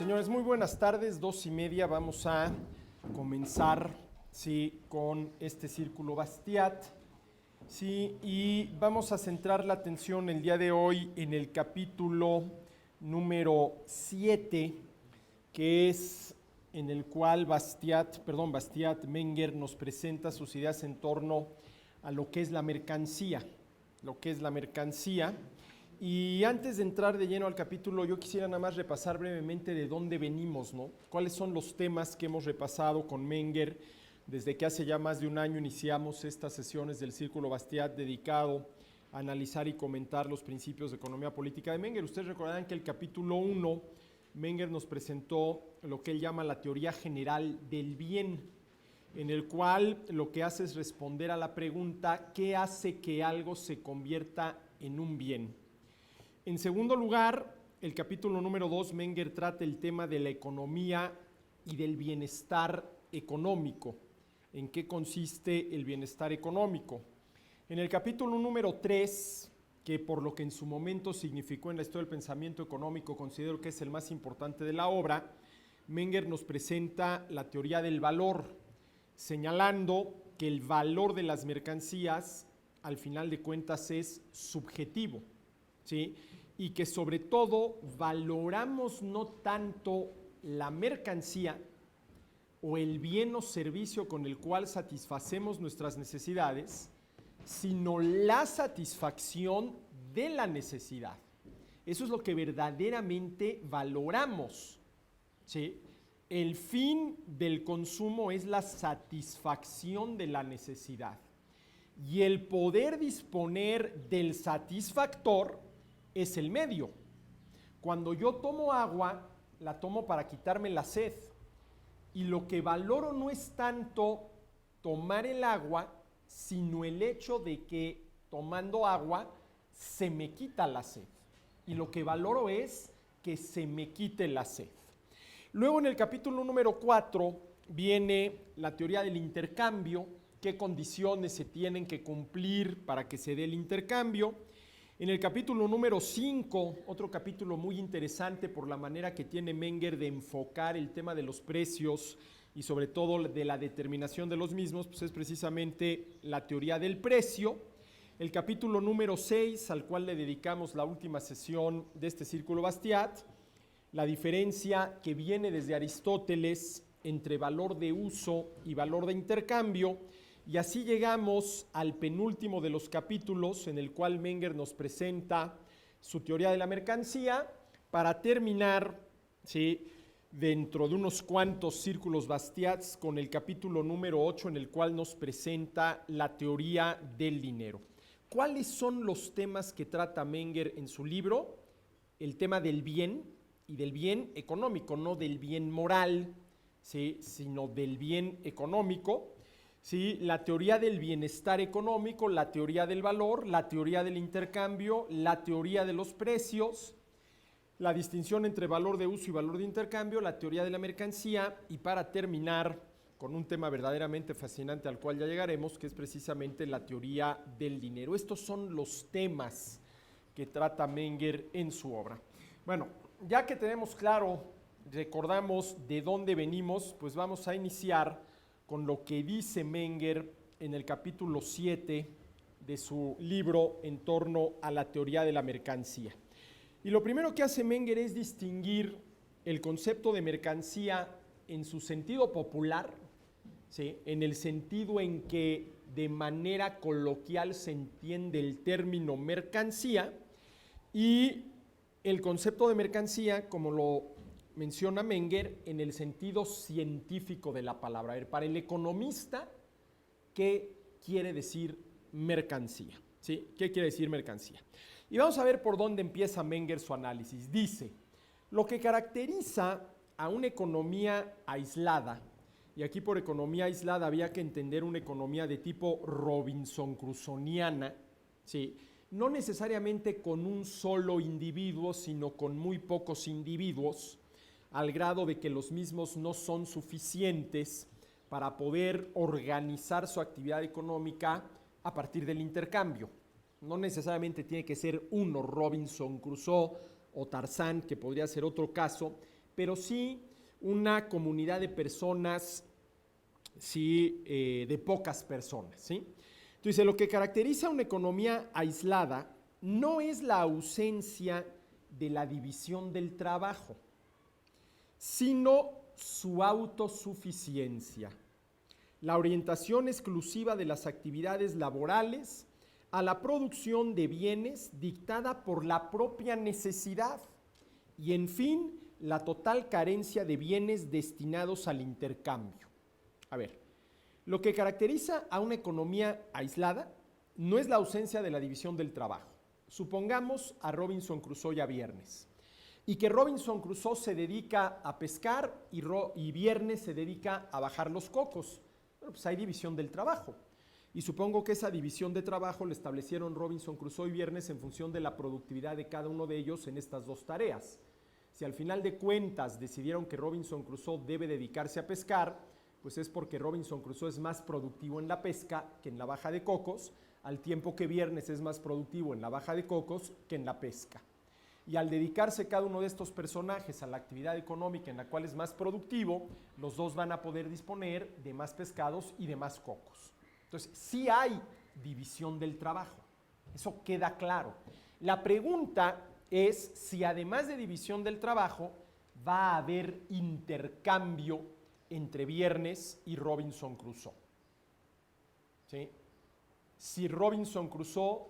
Señores, muy buenas tardes, 2:30. Vamos a comenzar con este círculo Bastiat. Y vamos a centrar la atención el día de hoy en el capítulo número 7, que es en el cual Bastiat Menger nos presenta sus ideas en torno a lo que es la mercancía. Y antes de entrar de lleno al capítulo, yo quisiera nada más repasar brevemente de dónde venimos, ¿no? Cuáles son los temas que hemos repasado con Menger desde que hace ya más de un año iniciamos estas sesiones del Círculo Bastiat dedicado a analizar y comentar los principios de economía política de Menger. Ustedes recordarán que el capítulo 1, Menger nos presentó lo que él llama la teoría general del bien, en el cual lo que hace es responder a la pregunta: ¿qué hace que algo se convierta en un bien? En segundo lugar, el capítulo número 2, Menger trata el tema de la economía y del bienestar económico. ¿En qué consiste el bienestar económico? En el capítulo número 3, que por lo que en su momento significó en la historia del pensamiento económico, considero que es el más importante de la obra, Menger nos presenta la teoría del valor, señalando que el valor de las mercancías, al final de cuentas, es subjetivo, ¿sí? Y que sobre todo valoramos no tanto la mercancía o el bien o servicio con el cual satisfacemos nuestras necesidades, sino la satisfacción de la necesidad. Eso es lo que verdaderamente valoramos, ¿sí? El fin del consumo es la satisfacción de la necesidad. Y el poder disponer del satisfactor es el medio. Cuando yo tomo agua, la tomo para quitarme la sed. Y lo que valoro no es tanto tomar el agua, sino el hecho de que tomando agua se me quita la sed. Y lo que valoro es que se me quite la sed. Luego en el capítulo número 4 viene la teoría del intercambio, qué condiciones se tienen que cumplir para que se dé el intercambio. En el capítulo número 5, otro capítulo muy interesante por la manera que tiene Menger de enfocar el tema de los precios y sobre todo de la determinación de los mismos, pues es precisamente la teoría del precio. El capítulo número 6, al cual le dedicamos la última sesión de este Círculo Bastiat, la diferencia que viene desde Aristóteles entre valor de uso y valor de intercambio. Y así llegamos al penúltimo de los capítulos, en el cual Menger nos presenta su teoría de la mercancía, para terminar, ¿sí?, dentro de unos cuantos círculos Bastiats, con el capítulo número 8, en el cual nos presenta la teoría del dinero. ¿Cuáles son los temas que trata Menger en su libro? El tema del bien, y del bien económico, no del bien moral, ¿sí?, sino del bien económico. ¿Sí? La teoría del bienestar económico, la teoría del valor, la teoría del intercambio, la teoría de los precios, la distinción entre valor de uso y valor de intercambio, la teoría de la mercancía, y para terminar con un tema verdaderamente fascinante al cual ya llegaremos, que es precisamente la teoría del dinero. Estos son los temas que trata Menger en su obra. Bueno, ya que tenemos claro, recordamos de dónde venimos, pues vamos a iniciar con lo que dice Menger en el capítulo 7 de su libro en torno a la teoría de la mercancía. Y lo primero que hace Menger es distinguir el concepto de mercancía en su sentido popular, ¿sí?, en el sentido en que de manera coloquial se entiende el término mercancía, y el concepto de mercancía, como lo menciona Menger, en el sentido científico de la palabra. A ver, para el economista, ¿qué quiere decir mercancía? ¿Sí? ¿Qué quiere decir mercancía? Y vamos a ver por dónde empieza Menger su análisis. Dice: lo que caracteriza a una economía aislada, y aquí por economía aislada había que entender una economía de tipo Robinson-Crusoiana, ¿sí?, no necesariamente con un solo individuo, sino con muy pocos individuos, al grado de que los mismos no son suficientes para poder organizar su actividad económica a partir del intercambio. No necesariamente tiene que ser uno, Robinson Crusoe o Tarzán, que podría ser otro caso, pero sí una comunidad de personas, sí, de pocas personas, ¿sí? Entonces, lo que caracteriza una economía aislada no es la ausencia de la división del trabajo, sino su autosuficiencia, la orientación exclusiva de las actividades laborales a la producción de bienes dictada por la propia necesidad y, en fin, la total carencia de bienes destinados al intercambio. A ver, lo que caracteriza a una economía aislada no es la ausencia de la división del trabajo. Supongamos a Robinson Crusoe y a Viernes, y que Robinson Crusoe se dedica a pescar y Viernes se dedica a bajar los cocos. Bueno, pues hay división del trabajo. Y supongo que esa división de trabajo la establecieron Robinson Crusoe y Viernes en función de la productividad de cada uno de ellos en estas dos tareas. Si al final de cuentas decidieron que Robinson Crusoe debe dedicarse a pescar, pues es porque Robinson Crusoe es más productivo en la pesca que en la baja de cocos, al tiempo que Viernes es más productivo en la baja de cocos que en la pesca. Y al dedicarse cada uno de estos personajes a la actividad económica en la cual es más productivo, los dos van a poder disponer de más pescados y de más cocos. Entonces, sí hay división del trabajo, eso queda claro. La pregunta es si además de división del trabajo va a haber intercambio entre Viernes y Robinson Crusoe. ¿Sí? Si Robinson Crusoe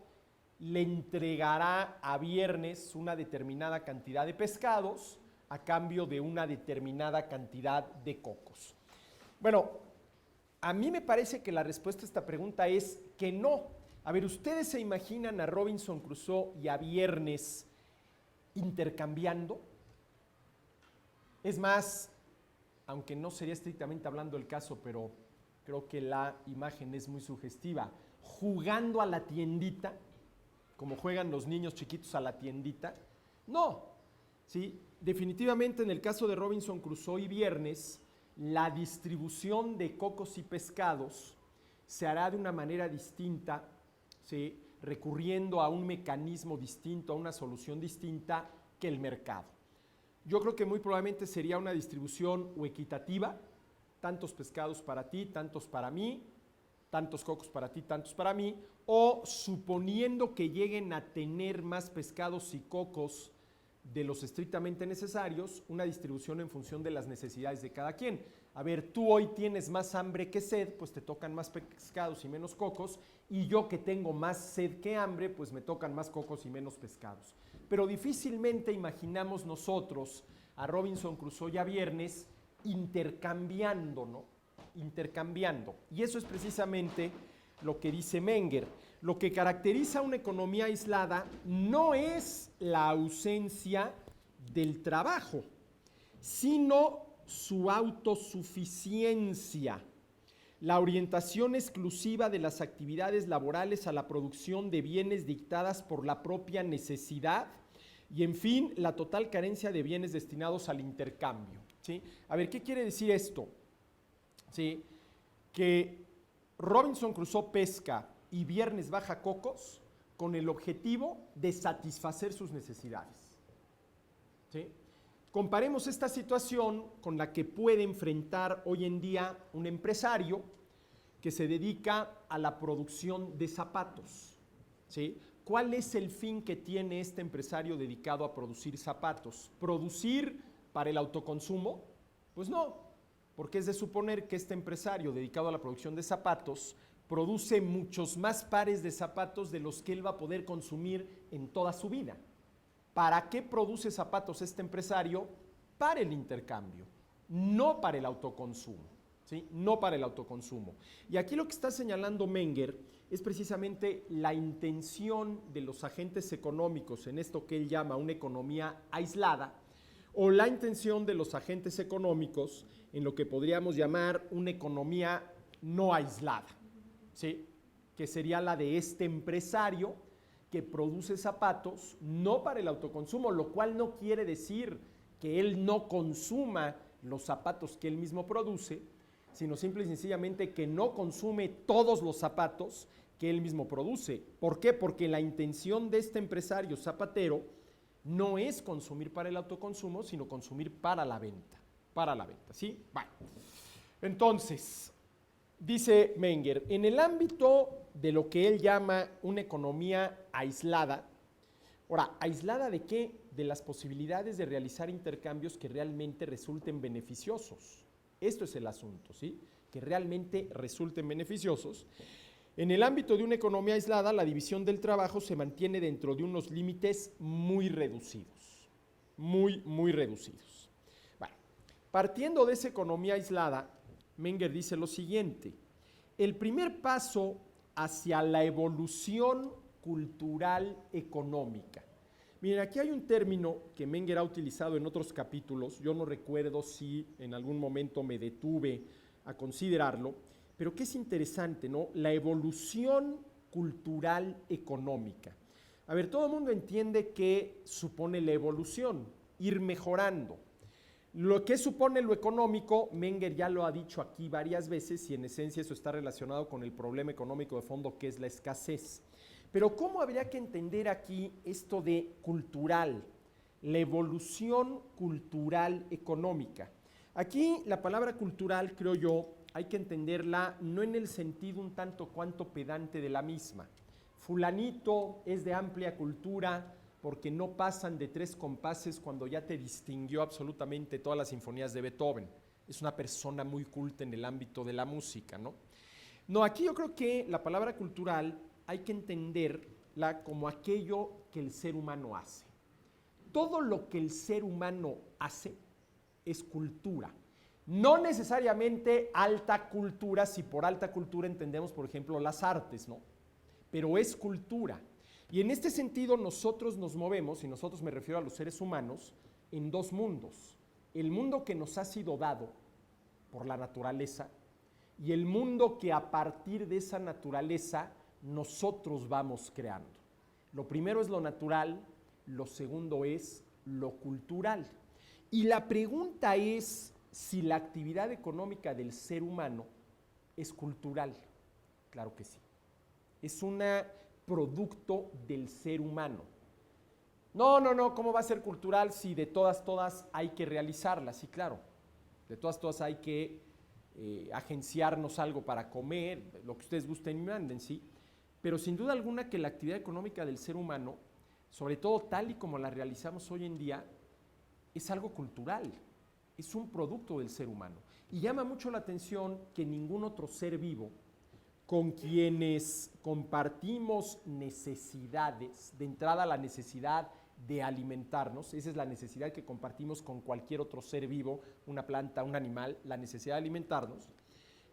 le entregará a Viernes una determinada cantidad de pescados a cambio de una determinada cantidad de cocos. Bueno, a mí me parece que la respuesta a esta pregunta es que no. A ver, ¿ustedes se imaginan a Robinson Crusoe y a Viernes intercambiando? Es más, aunque no sería estrictamente hablando el caso, pero creo que la imagen es muy sugestiva, jugando a la tiendita, como juegan los niños chiquitos a la tiendita. No, ¿sí? Definitivamente en el caso de Robinson Crusoe y Viernes, la distribución de cocos y pescados se hará de una manera distinta, ¿sí? Recurriendo a un mecanismo distinto, a una solución distinta que el mercado. Yo creo que muy probablemente sería una distribución o equitativa, tantos pescados para ti, tantos para mí, tantos cocos para ti, tantos para mí, o suponiendo que lleguen a tener más pescados y cocos de los estrictamente necesarios, una distribución en función de las necesidades de cada quien. A ver, tú hoy tienes más hambre que sed, pues te tocan más pescados y menos cocos, y yo que tengo más sed que hambre, pues me tocan más cocos y menos pescados. Pero difícilmente imaginamos nosotros a Robinson Crusoe y a Viernes intercambiando, ¿no? Intercambiando. Y eso es precisamente lo que dice Menger. Lo que caracteriza una economía aislada no es la ausencia del trabajo, sino su autosuficiencia, la orientación exclusiva de las actividades laborales a la producción de bienes dictadas por la propia necesidad y, en fin, la total carencia de bienes destinados al intercambio. ¿Sí? A ver, ¿qué quiere decir esto? ¿Sí? Que Robinson Crusoe pesca y Viernes baja cocos con el objetivo de satisfacer sus necesidades. ¿Sí? Comparemos esta situación con la que puede enfrentar hoy en día un empresario que se dedica a la producción de zapatos. ¿Sí? ¿Cuál es el fin que tiene este empresario dedicado a producir zapatos? ¿Producir para el autoconsumo? Pues no, porque es de suponer que este empresario dedicado a la producción de zapatos produce muchos más pares de zapatos de los que él va a poder consumir en toda su vida. ¿Para qué produce zapatos este empresario? Para el intercambio, no para el autoconsumo. ¿Sí? No para el autoconsumo. Y aquí lo que está señalando Menger es precisamente la intención de los agentes económicos en esto que él llama una economía aislada, o la intención de los agentes económicos en lo que podríamos llamar una economía no aislada, ¿sí? Que sería la de este empresario que produce zapatos no para el autoconsumo, lo cual no quiere decir que él no consuma los zapatos que él mismo produce, sino simple y sencillamente que no consume todos los zapatos que él mismo produce. ¿Por qué? Porque la intención de este empresario zapatero No es consumir para el autoconsumo, sino consumir para la venta. Para la venta, ¿sí? Bueno. Entonces, dice Menger, en el ámbito de lo que él llama una economía aislada, ahora, ¿aislada de qué? De las posibilidades de realizar intercambios que realmente resulten beneficiosos. Esto es el asunto, ¿sí? Que realmente resulten beneficiosos. En el ámbito de una economía aislada, la división del trabajo se mantiene dentro de unos límites muy reducidos. Muy reducidos. Bueno, partiendo de esa economía aislada, Menger dice lo siguiente: el primer paso hacia la evolución cultural económica. Miren, aquí hay un término que Menger ha utilizado en otros capítulos, yo no recuerdo si en algún momento me detuve a considerarlo, pero que es interesante, ¿no? La evolución cultural económica. A ver, todo el mundo entiende qué supone la evolución, ir mejorando. Lo que supone lo económico, Menger ya lo ha dicho aquí varias veces y en esencia eso está relacionado con el problema económico de fondo que es la escasez. Pero ¿cómo habría que entender aquí esto de cultural? La evolución cultural económica. Aquí la palabra cultural, creo yo, hay que entenderla no en el sentido un tanto cuanto pedante de la misma. Fulanito es de amplia cultura porque no pasan de 3 compases cuando ya te distinguió absolutamente todas las sinfonías de Beethoven. Es una persona muy culta en el ámbito de la música, ¿no? No, aquí yo creo que la palabra cultural hay que entenderla como aquello que el ser humano hace. Todo lo que el ser humano hace es cultura. No necesariamente alta cultura, si por alta cultura entendemos, por ejemplo, las artes, ¿no? Pero es cultura. Y en este sentido nosotros nos movemos, y nosotros me refiero a los seres humanos, en 2 mundos. El mundo que nos ha sido dado por la naturaleza y el mundo que a partir de esa naturaleza nosotros vamos creando. Lo primero es lo natural, lo segundo es lo cultural. Y la pregunta es si la actividad económica del ser humano es cultural. Claro que sí. Es un producto del ser humano. No, ¿cómo va a ser cultural si de todas hay que realizarla? Sí, claro. De todas hay que agenciarnos algo para comer, lo que ustedes gusten y manden, ¿sí? Pero sin duda alguna que la actividad económica del ser humano, sobre todo tal y como la realizamos hoy en día, es algo cultural, es un producto del ser humano. Y llama mucho la atención que ningún otro ser vivo con quienes compartimos necesidades, de entrada la necesidad de alimentarnos, esa es la necesidad que compartimos con cualquier otro ser vivo, una planta, un animal, la necesidad de alimentarnos,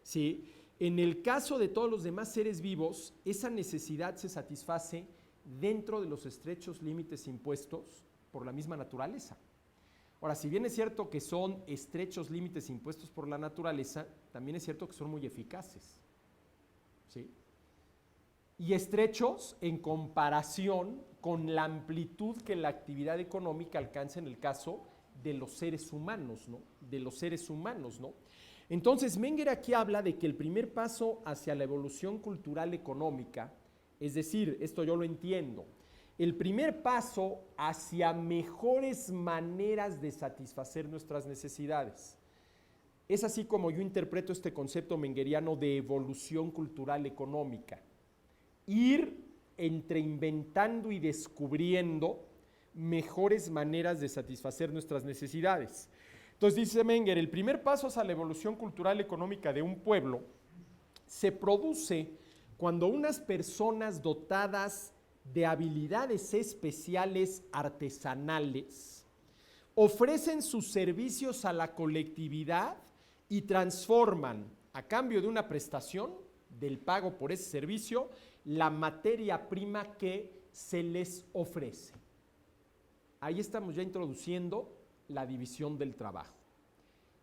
¿sí? En el caso de todos los demás seres vivos, esa necesidad se satisface dentro de los estrechos límites impuestos por la misma naturaleza. Ahora, si bien es cierto que son estrechos límites impuestos por la naturaleza, también es cierto que son muy eficaces, ¿sí? Y estrechos en comparación con la amplitud que la actividad económica alcanza en el caso de los seres humanos, ¿no? De los seres humanos, ¿no? Entonces, Menger aquí habla de que el primer paso hacia la evolución cultural económica, es decir, esto yo lo entiendo, el primer paso hacia mejores maneras de satisfacer nuestras necesidades. Es así como yo interpreto este concepto mengeriano de evolución cultural económica. Ir entre inventando y descubriendo mejores maneras de satisfacer nuestras necesidades. Entonces dice Menger, el primer paso hacia la evolución cultural económica de un pueblo se produce cuando unas personas dotadas de habilidades especiales artesanales ofrecen sus servicios a la colectividad y transforman, a cambio de una prestación, del pago por ese servicio, la materia prima que se les ofrece. Ahí estamos ya introduciendo la división del trabajo.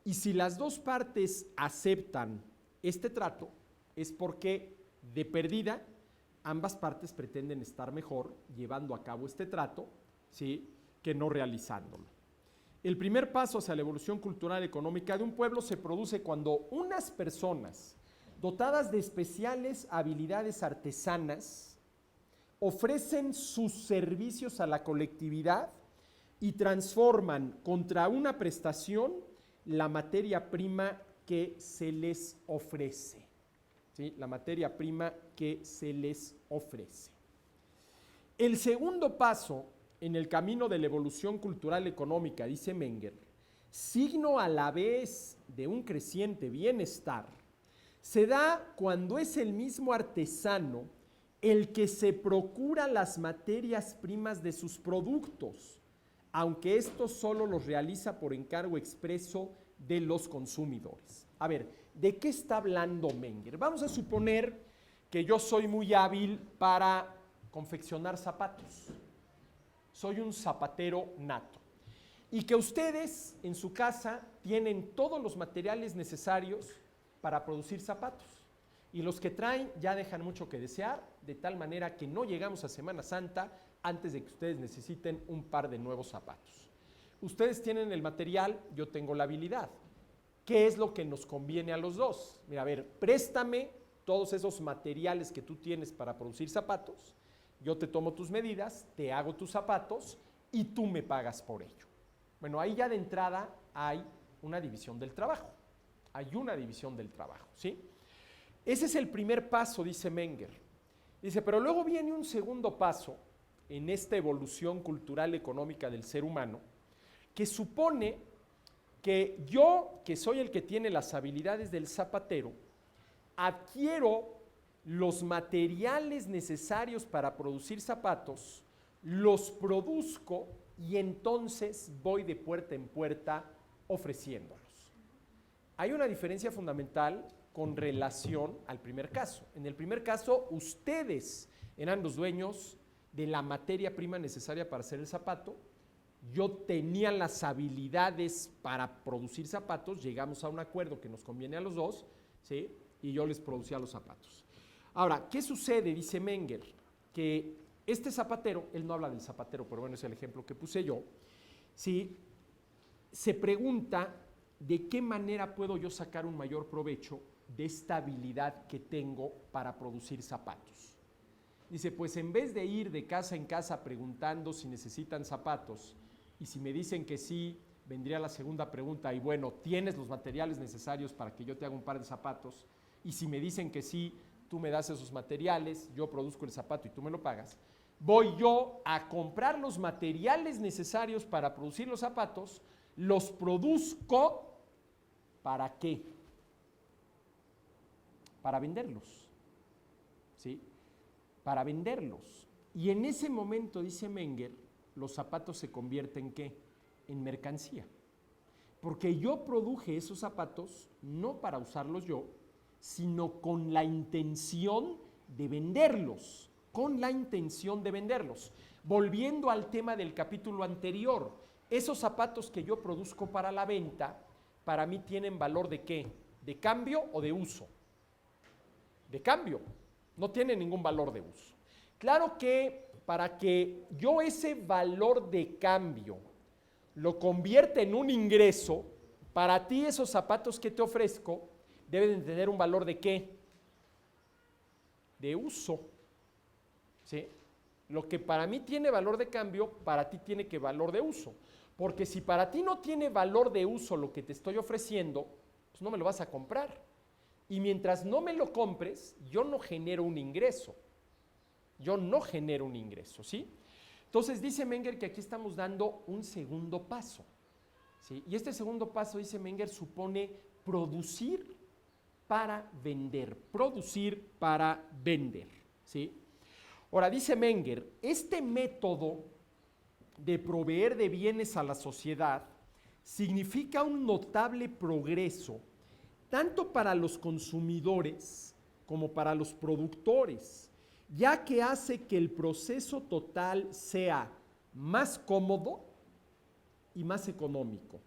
Y si las 2 partes aceptan este trato, es porque de perdida ambas partes pretenden estar mejor llevando a cabo este trato, ¿sí?, que no realizándolo. El primer paso hacia la evolución cultural y económica de un pueblo se produce cuando unas personas dotadas de especiales habilidades artesanas ofrecen sus servicios a la colectividad y transforman contra una prestación la materia prima que se les ofrece. ¿Sí? La materia prima que se les ofrece. El segundo paso en el camino de la evolución cultural económica, dice Menger, signo a la vez de un creciente bienestar, se da cuando es el mismo artesano el que se procura las materias primas de sus productos, aunque esto solo los realiza por encargo expreso de los consumidores. A ver, ¿de qué está hablando Menger? Vamos a suponer que yo soy muy hábil para confeccionar zapatos. Soy un zapatero nato. Y que ustedes en su casa tienen todos los materiales necesarios para producir zapatos. Y los que traen ya dejan mucho que desear, de tal manera que no llegamos a Semana Santa antes de que ustedes necesiten un par de nuevos zapatos. Ustedes tienen el material, yo tengo la habilidad. ¿Qué es lo que nos conviene a los dos? Mira, a ver, préstame todos esos materiales que tú tienes para producir zapatos, yo te tomo tus medidas, te hago tus zapatos y tú me pagas por ello. Bueno, ahí ya de entrada hay una división del trabajo. Hay una división del trabajo, ¿sí? Ese es el primer paso, dice Menger. Dice, pero luego viene un segundo paso en esta evolución cultural económica del ser humano, que supone que yo, que soy el que tiene las habilidades del zapatero, adquiero los materiales necesarios para producir zapatos, los produzco y entonces voy de puerta en puerta ofreciéndolos. Hay una diferencia fundamental con relación al primer caso. En el primer caso, ustedes eran los dueños de la materia prima necesaria para hacer el zapato. Yo tenía las habilidades para producir zapatos, llegamos a un acuerdo que nos conviene a los dos, ¿sí? Y yo les producía los zapatos. Ahora, ¿qué sucede? Dice Menger, que este zapatero, él no habla del zapatero, pero bueno, es el ejemplo que puse yo, ¿sí? Se pregunta de qué manera puedo yo sacar un mayor provecho de esta habilidad que tengo para producir zapatos. Dice, pues en vez de ir de casa en casa preguntando si necesitan zapatos, y si me dicen que sí, vendría la segunda pregunta, y bueno, ¿tienes los materiales necesarios para que yo te haga un par de zapatos? Y si me dicen que sí, tú me das esos materiales, yo produzco el zapato y tú me lo pagas. Voy yo a comprar los materiales necesarios para producir los zapatos, los produzco, ¿para qué? Para venderlos, ¿sí? Para venderlos. Y en ese momento, dice Menger, los zapatos se convierten, ¿qué? En mercancía. Porque yo produje esos zapatos no para usarlos yo, sino con la intención de venderlos, con la intención de venderlos. Volviendo al tema del capítulo anterior, esos zapatos que yo produzco para la venta, para mí tienen valor ¿de qué? ¿De cambio o de uso? De cambio, no tienen ningún valor de uso. Claro que para que yo ese valor de cambio lo convierta en un ingreso, para ti esos zapatos que te ofrezco deben de tener un valor ¿de qué? De uso. ¿Sí? Lo que para mí tiene valor de cambio, para ti tiene que valor de uso. Porque si para ti no tiene valor de uso lo que te estoy ofreciendo, pues no me lo vas a comprar. Y mientras no me lo compres, yo no genero un ingreso. Yo no genero un ingreso, ¿sí? Entonces dice Menger que aquí estamos dando un segundo paso, ¿sí? Y este segundo paso, dice Menger, supone producir para vender, ¿sí? Ahora, dice Menger, este método de proveer de bienes a la sociedad significa un notable progreso tanto para los consumidores como para los productores, ya que hace que el proceso total sea más cómodo y más económico,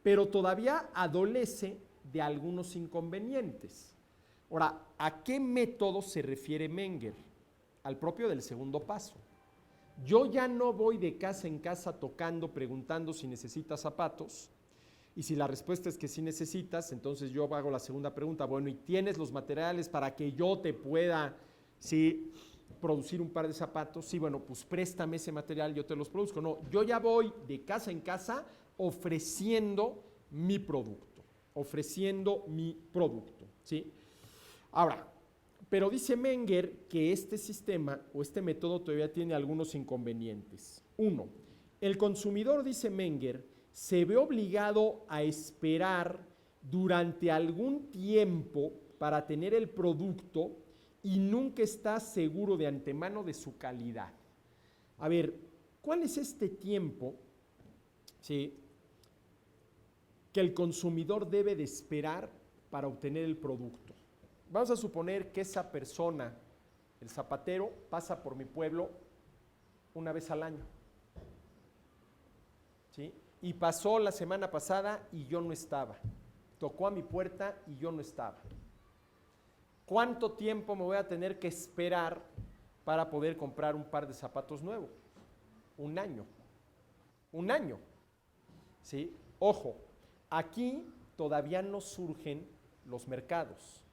pero todavía adolece de algunos inconvenientes. Ahora, ¿a qué método se refiere Menger? Al propio del segundo paso. Yo ya no voy de casa en casa tocando, preguntando si necesitas zapatos, y si la respuesta es que sí necesitas, entonces yo hago la segunda pregunta, bueno, ¿y tienes los materiales para que yo te pueda, sí, producir un par de zapatos, sí, bueno, pues préstame ese material, yo te los produzco. No, yo ya voy de casa en casa ofreciendo mi producto, ¿sí? Ahora, pero dice Menger que este sistema o este método todavía tiene algunos inconvenientes. Uno, el consumidor, dice Menger, se ve obligado a esperar durante algún tiempo para tener el producto y nunca está seguro de antemano de su calidad. A ver, ¿cuál es este tiempo, sí, que el consumidor debe de esperar para obtener el producto? Vamos a suponer que esa persona, el zapatero, pasa por mi pueblo una vez al año, ¿sí? Y pasó la semana pasada y yo no estaba. Tocó a mi puerta y yo no estaba. ¿Cuánto tiempo me voy a tener que esperar para poder comprar un par de zapatos nuevos? Un año. Un año. ¿Sí? Ojo, aquí todavía no surgen los mercados.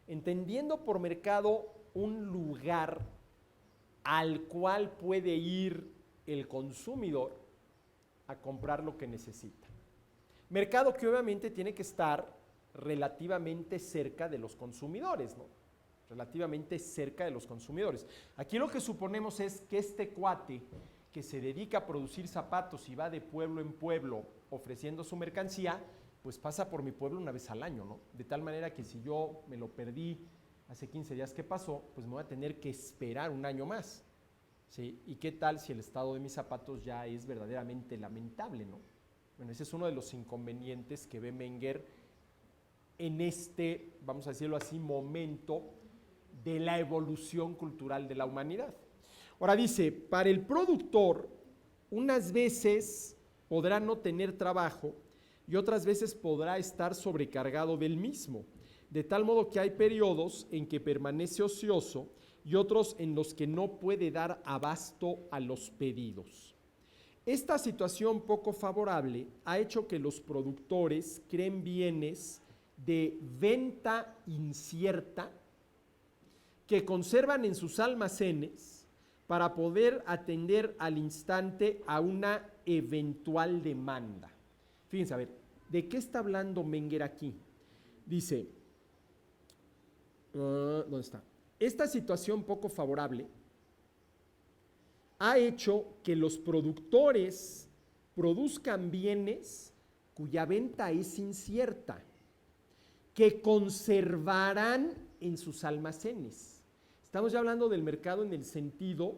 Entendiendo por mercado un lugar al cual puede ir el consumidor a comprar lo que necesita. Mercado que obviamente tiene que estar relativamente cerca de los consumidores, ¿no? Relativamente cerca de los consumidores. Aquí lo que suponemos es que este cuate que se dedica a producir zapatos y va de pueblo en pueblo ofreciendo su mercancía, pues pasa por mi pueblo una vez al año, ¿no? De tal manera que si yo me lo perdí hace 15 días que pasó, pues me voy a tener que esperar un año más, ¿sí? ¿Y qué tal si el estado de mis zapatos ya es verdaderamente lamentable, ¿no? Bueno, ese es uno de los inconvenientes que ve Menger en este, vamos a decirlo así, momento de la evolución cultural de la humanidad. Ahora dice, para el productor, unas veces podrá no tener trabajo y otras veces podrá estar sobrecargado del mismo, de tal modo que hay periodos en que permanece ocioso y otros en los que no puede dar abasto a los pedidos. Esta situación poco favorable ha hecho que los productores creen bienes de venta incierta que conservan en sus almacenes para poder atender al instante a una eventual demanda. Fíjense, a ver, ¿de qué está hablando Menger aquí? Dice, ¿dónde está? Esta situación poco favorable ha hecho que los productores produzcan bienes cuya venta es incierta, que conservarán en sus almacenes. Estamos ya hablando del mercado en el sentido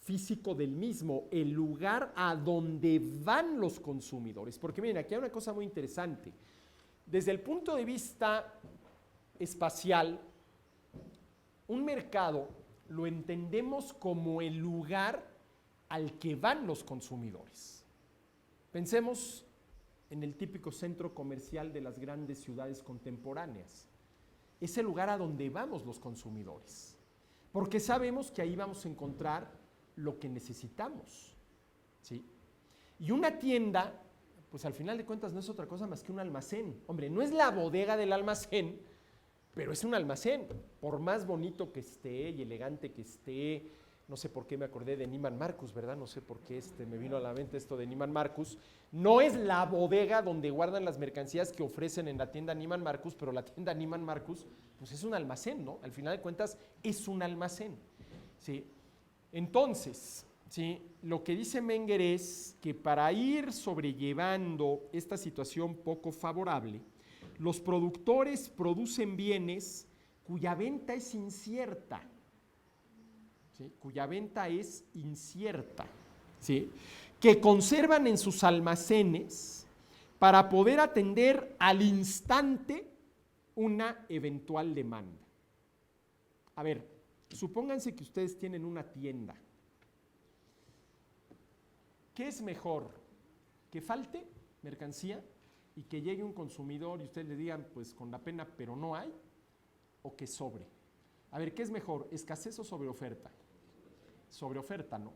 físico del mismo, el lugar a donde van los consumidores. Porque miren, aquí hay una cosa muy interesante. Desde el punto de vista espacial, un mercado lo entendemos como el lugar al que van los consumidores. Pensemos en el típico centro comercial de las grandes ciudades contemporáneas. Es el lugar a donde vamos los consumidores, porque sabemos que ahí vamos a encontrar lo que necesitamos, ¿sí? Y una tienda, pues al final de cuentas no es otra cosa más que un almacén. Hombre, no es la bodega del almacén, pero es un almacén, por más bonito que esté y elegante que esté. No sé por qué me acordé de Neiman Marcus, ¿verdad? No sé por qué me vino a la mente esto de Neiman Marcus. No es la bodega donde guardan las mercancías que ofrecen en la tienda Neiman Marcus, pero la tienda Neiman Marcus, pues es un almacén, ¿no? Al final de cuentas, es un almacén, ¿sí? Entonces, ¿sí? Lo que dice Menger es que para ir sobrellevando esta situación poco favorable, los productores producen bienes cuya venta es incierta, ¿sí? Cuya venta es incierta, ¿sí? Que conservan en sus almacenes para poder atender al instante una eventual demanda. A ver, supónganse que ustedes tienen una tienda. ¿Qué es mejor? ¿Que falte mercancía y que llegue un consumidor y ustedes le digan, pues con la pena, pero no hay? ¿O que sobre? A ver, ¿qué es mejor? ¿Escasez o sobreoferta? Sobreoferta, ¿no?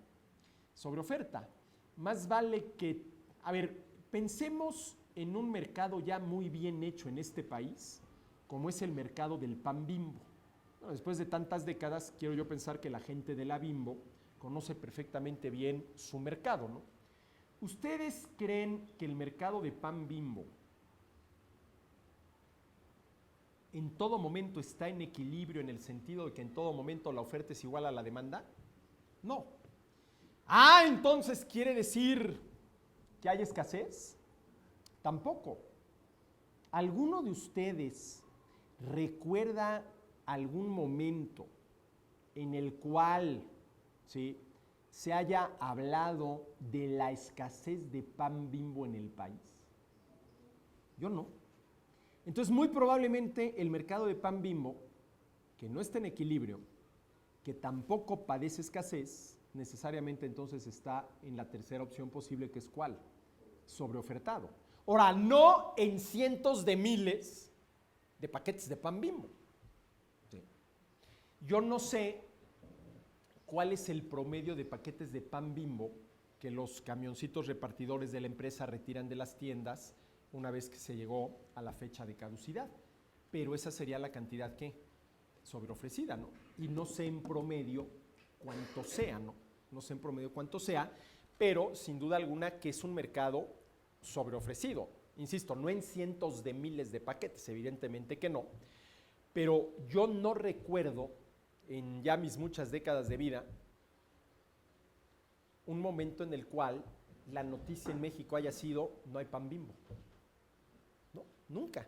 Sobreoferta. Más vale que, a ver, pensemos en un mercado ya muy bien hecho en este país, como es el mercado del pan Bimbo. Bueno, después de tantas décadas, quiero yo pensar que la gente de la Bimbo conoce perfectamente bien su mercado, ¿no? ¿Ustedes creen que el mercado de pan Bimbo en todo momento está en equilibrio en el sentido de que en todo momento la oferta es igual a la demanda? No. Ah, entonces quiere decir que hay escasez. Tampoco. ¿Alguno de ustedes recuerda algún momento en el cual, ¿sí?, se haya hablado de la escasez de pan Bimbo en el país? Yo no. Entonces, muy probablemente el mercado de pan Bimbo, que no está en equilibrio, que tampoco padece escasez, necesariamente entonces está en la tercera opción posible, que es ¿cuál? Sobreofertado. Ahora, no en cientos de miles de paquetes de pan Bimbo. ¿Sí? Yo no sé cuál es el promedio de paquetes de pan Bimbo que los camioncitos repartidores de la empresa retiran de las tiendas una vez que se llegó a la fecha de caducidad. Pero esa sería la cantidad que sobreofrecida, ¿no? Y no sé en promedio cuánto sea, ¿no? No sé en promedio cuánto sea, pero sin duda alguna que es un mercado sobreofrecido. Insisto, no en cientos de miles de paquetes, evidentemente que no, pero yo no recuerdo en ya mis muchas décadas de vida un momento en el cual la noticia en México haya sido no hay pan Bimbo. No, nunca.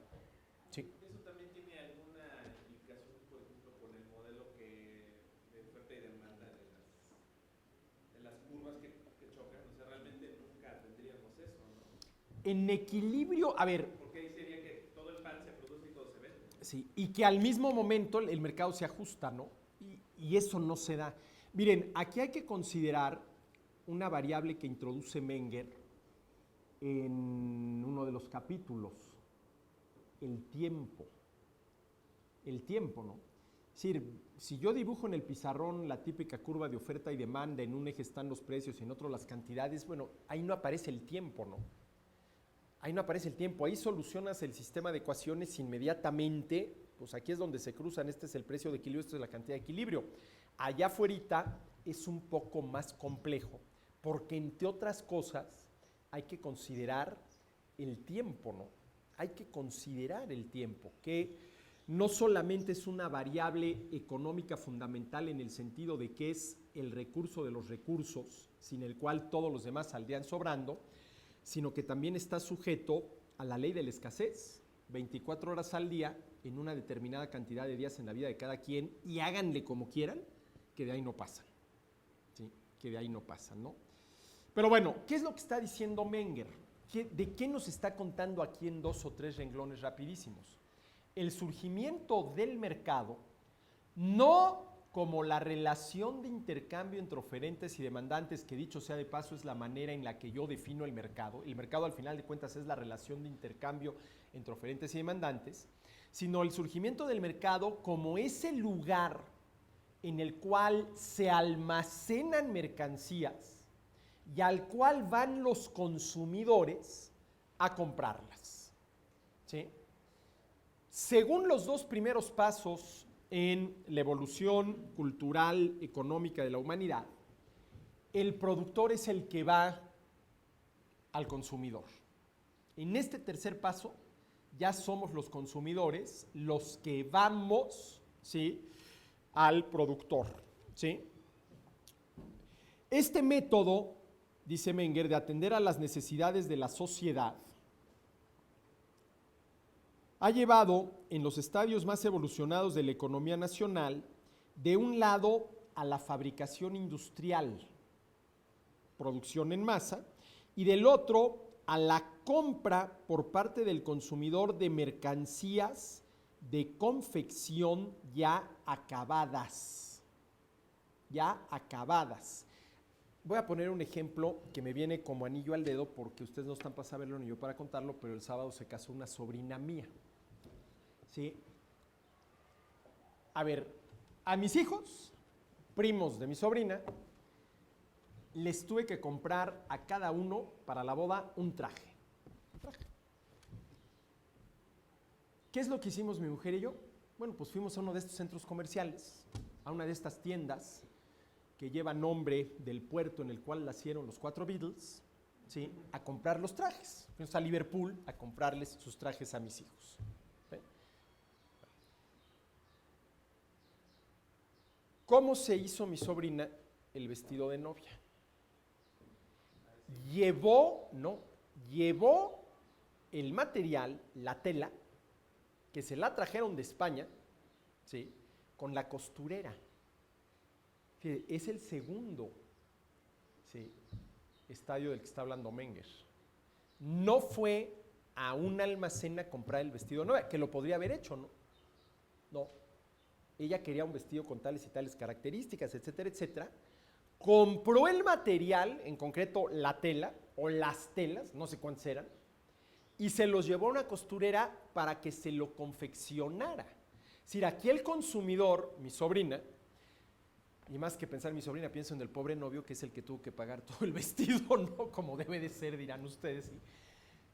Sí. ¿Eso también tiene alguna implicación, por ejemplo, con el modelo de oferta y demanda de las curvas que chocan? O sea, realmente nunca tendríamos eso, ¿no? En equilibrio, a ver. Porque ahí sería que todo el pan se produce y todo se vende. Sí, y que al mismo momento el mercado se ajusta, ¿no? Y eso no se da. Miren, aquí hay que considerar una variable que introduce Menger en uno de los capítulos, el tiempo. El tiempo, ¿no? Es decir, si yo dibujo en el pizarrón la típica curva de oferta y demanda, en un eje están los precios y en otro las cantidades, bueno, ahí no aparece el tiempo, ¿no? Ahí no aparece el tiempo, ahí solucionas el sistema de ecuaciones inmediatamente, pues aquí es donde se cruzan, este es el precio de equilibrio, esta es la cantidad de equilibrio. Allá afuera es un poco más complejo, porque entre otras cosas hay que considerar el tiempo, ¿no? Hay que considerar el tiempo, que no solamente es una variable económica fundamental en el sentido de que es el recurso de los recursos, sin el cual todos los demás saldrían sobrando, sino que también está sujeto a la ley de la escasez, 24 horas al día, en una determinada cantidad de días en la vida de cada quien, y háganle como quieran, que de ahí no pasan, ¿sí? Que de ahí no pasan, ¿no? Pero bueno, ¿qué es lo que está diciendo Menger? ¿De qué nos está contando aquí en 2 o 3 renglones rapidísimos? El surgimiento del mercado, no como la relación de intercambio entre oferentes y demandantes, que dicho sea de paso es la manera en la que yo defino el mercado. El mercado al final de cuentas es la relación de intercambio entre oferentes y demandantes, sino el surgimiento del mercado como ese lugar en el cual se almacenan mercancías y al cual van los consumidores a comprarlas, ¿sí? Según los dos primeros pasos en la evolución cultural, económica de la humanidad, el productor es el que va al consumidor. En este tercer paso, ya somos los consumidores los que vamos, ¿sí?, al productor, ¿sí? Este método, dice Menger, de atender a las necesidades de la sociedad, ha llevado en los estadios más evolucionados de la economía nacional, de un lado a la fabricación industrial, producción en masa, y del otro a la compra por parte del consumidor de mercancías de confección ya acabadas. Ya acabadas. Voy a poner un ejemplo que me viene como anillo al dedo porque ustedes no están para saberlo ni yo para contarlo, pero el sábado se casó una sobrina mía. ¿Sí? A ver, a mis hijos, primos de mi sobrina, les tuve que comprar a cada uno para la boda un traje. ¿Qué es lo que hicimos mi mujer y yo? Bueno, pues fuimos a uno de estos centros comerciales, a una de estas tiendas que lleva nombre del puerto en el cual nacieron los 4 Beatles, ¿sí? A comprar los trajes. Fuimos a Liverpool a comprarles sus trajes a mis hijos. ¿Sí? ¿Cómo se hizo mi sobrina el vestido de novia? Llevó el material, la tela, que se la trajeron de España, ¿sí? Con la costurera. Fíjate, es el segundo, ¿sí? Estadio del que está hablando Menger. No fue a un almacén a comprar el vestido nuevo, que lo podría haber hecho, ¿no? No. Ella quería un vestido con tales y tales características, etcétera, etcétera. Compró el material, en concreto la tela, o las telas, no sé cuántas eran, y se los llevó a una costurera para que se lo confeccionara. Es decir, aquí el consumidor, mi sobrina, y más que pensar en mi sobrina, pienso en el pobre novio que es el que tuvo que pagar todo el vestido, ¿no? Como debe de ser, dirán ustedes. ¿Sí?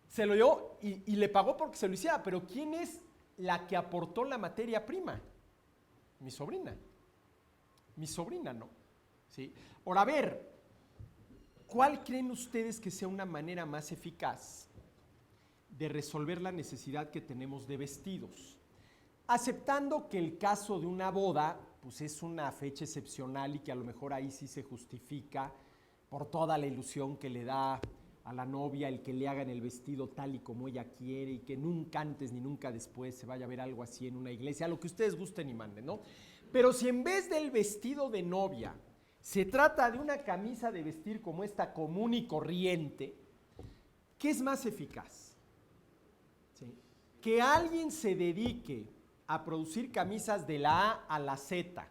Se lo dio y le pagó porque se lo hiciera, pero ¿quién es la que aportó la materia prima? Mi sobrina. Mi sobrina, ¿no? ¿Sí? Ahora, a ver, ¿cuál creen ustedes que sea una manera más eficaz de resolver la necesidad que tenemos de vestidos? Aceptando que el caso de una boda, pues es una fecha excepcional y que a lo mejor ahí sí se justifica por toda la ilusión que le da a la novia el que le hagan el vestido tal y como ella quiere y que nunca antes ni nunca después se vaya a ver algo así en una iglesia, lo que ustedes gusten y manden, ¿no? Pero si en vez del vestido de novia se trata de una camisa de vestir como esta común y corriente, ¿qué es más eficaz? ¿Sí? Que alguien se dedique a producir camisas de la A a la Z,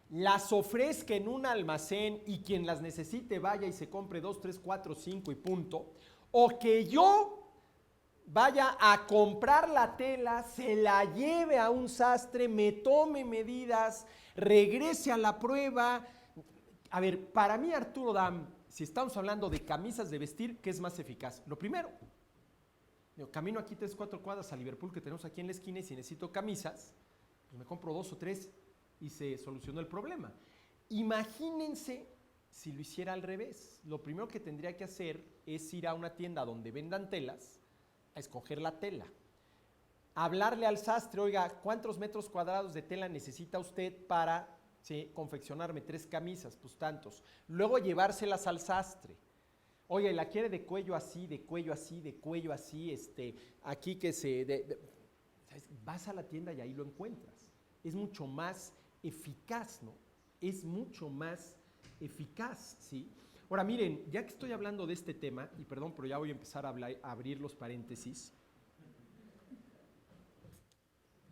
las ofrezca en un almacén y quien las necesite vaya y se compre 2, 3, 4, 5 y punto, o que yo vaya a comprar la tela, se la lleve a un sastre, me tome medidas, regrese a la prueba. A ver, para mí, Arturo Dam, si estamos hablando de camisas de vestir, ¿qué es más eficaz? Lo primero, camino aquí 3, 4 cuadras a Liverpool que tenemos aquí en la esquina y si necesito camisas, pues me compro 2 o 3 y se solucionó el problema. Imagínense si lo hiciera al revés. Lo primero que tendría que hacer es ir a una tienda donde vendan telas, a escoger la tela, hablarle al sastre, oiga, ¿cuántos metros cuadrados de tela necesita usted para confeccionarme 3 camisas? Pues tantos. Luego llevárselas al sastre. Oye, ¿la quiere de cuello así, de cuello así, de cuello así? Aquí que vas a la tienda y ahí lo encuentras. Es mucho más eficaz, ¿no? Es mucho más eficaz, ¿sí? Ahora, miren, ya que estoy hablando de este tema, y perdón, pero ya voy a empezar a abrir los paréntesis.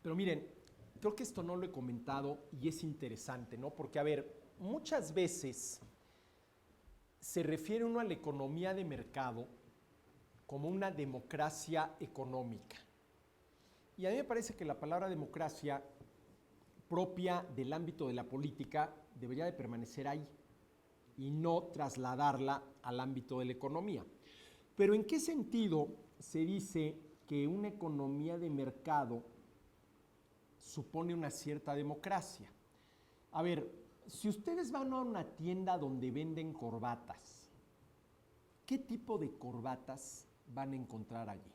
Pero miren, creo que esto no lo he comentado y es interesante, ¿no? Porque, a ver, muchas veces se refiere uno a la economía de mercado como una democracia económica. Y a mí me parece que la palabra democracia propia del ámbito de la política debería de permanecer ahí y no trasladarla al ámbito de la economía. Pero ¿en qué sentido se dice que una economía de mercado supone una cierta democracia? A ver, si ustedes van a una tienda donde venden corbatas, ¿qué tipo de corbatas van a encontrar allí?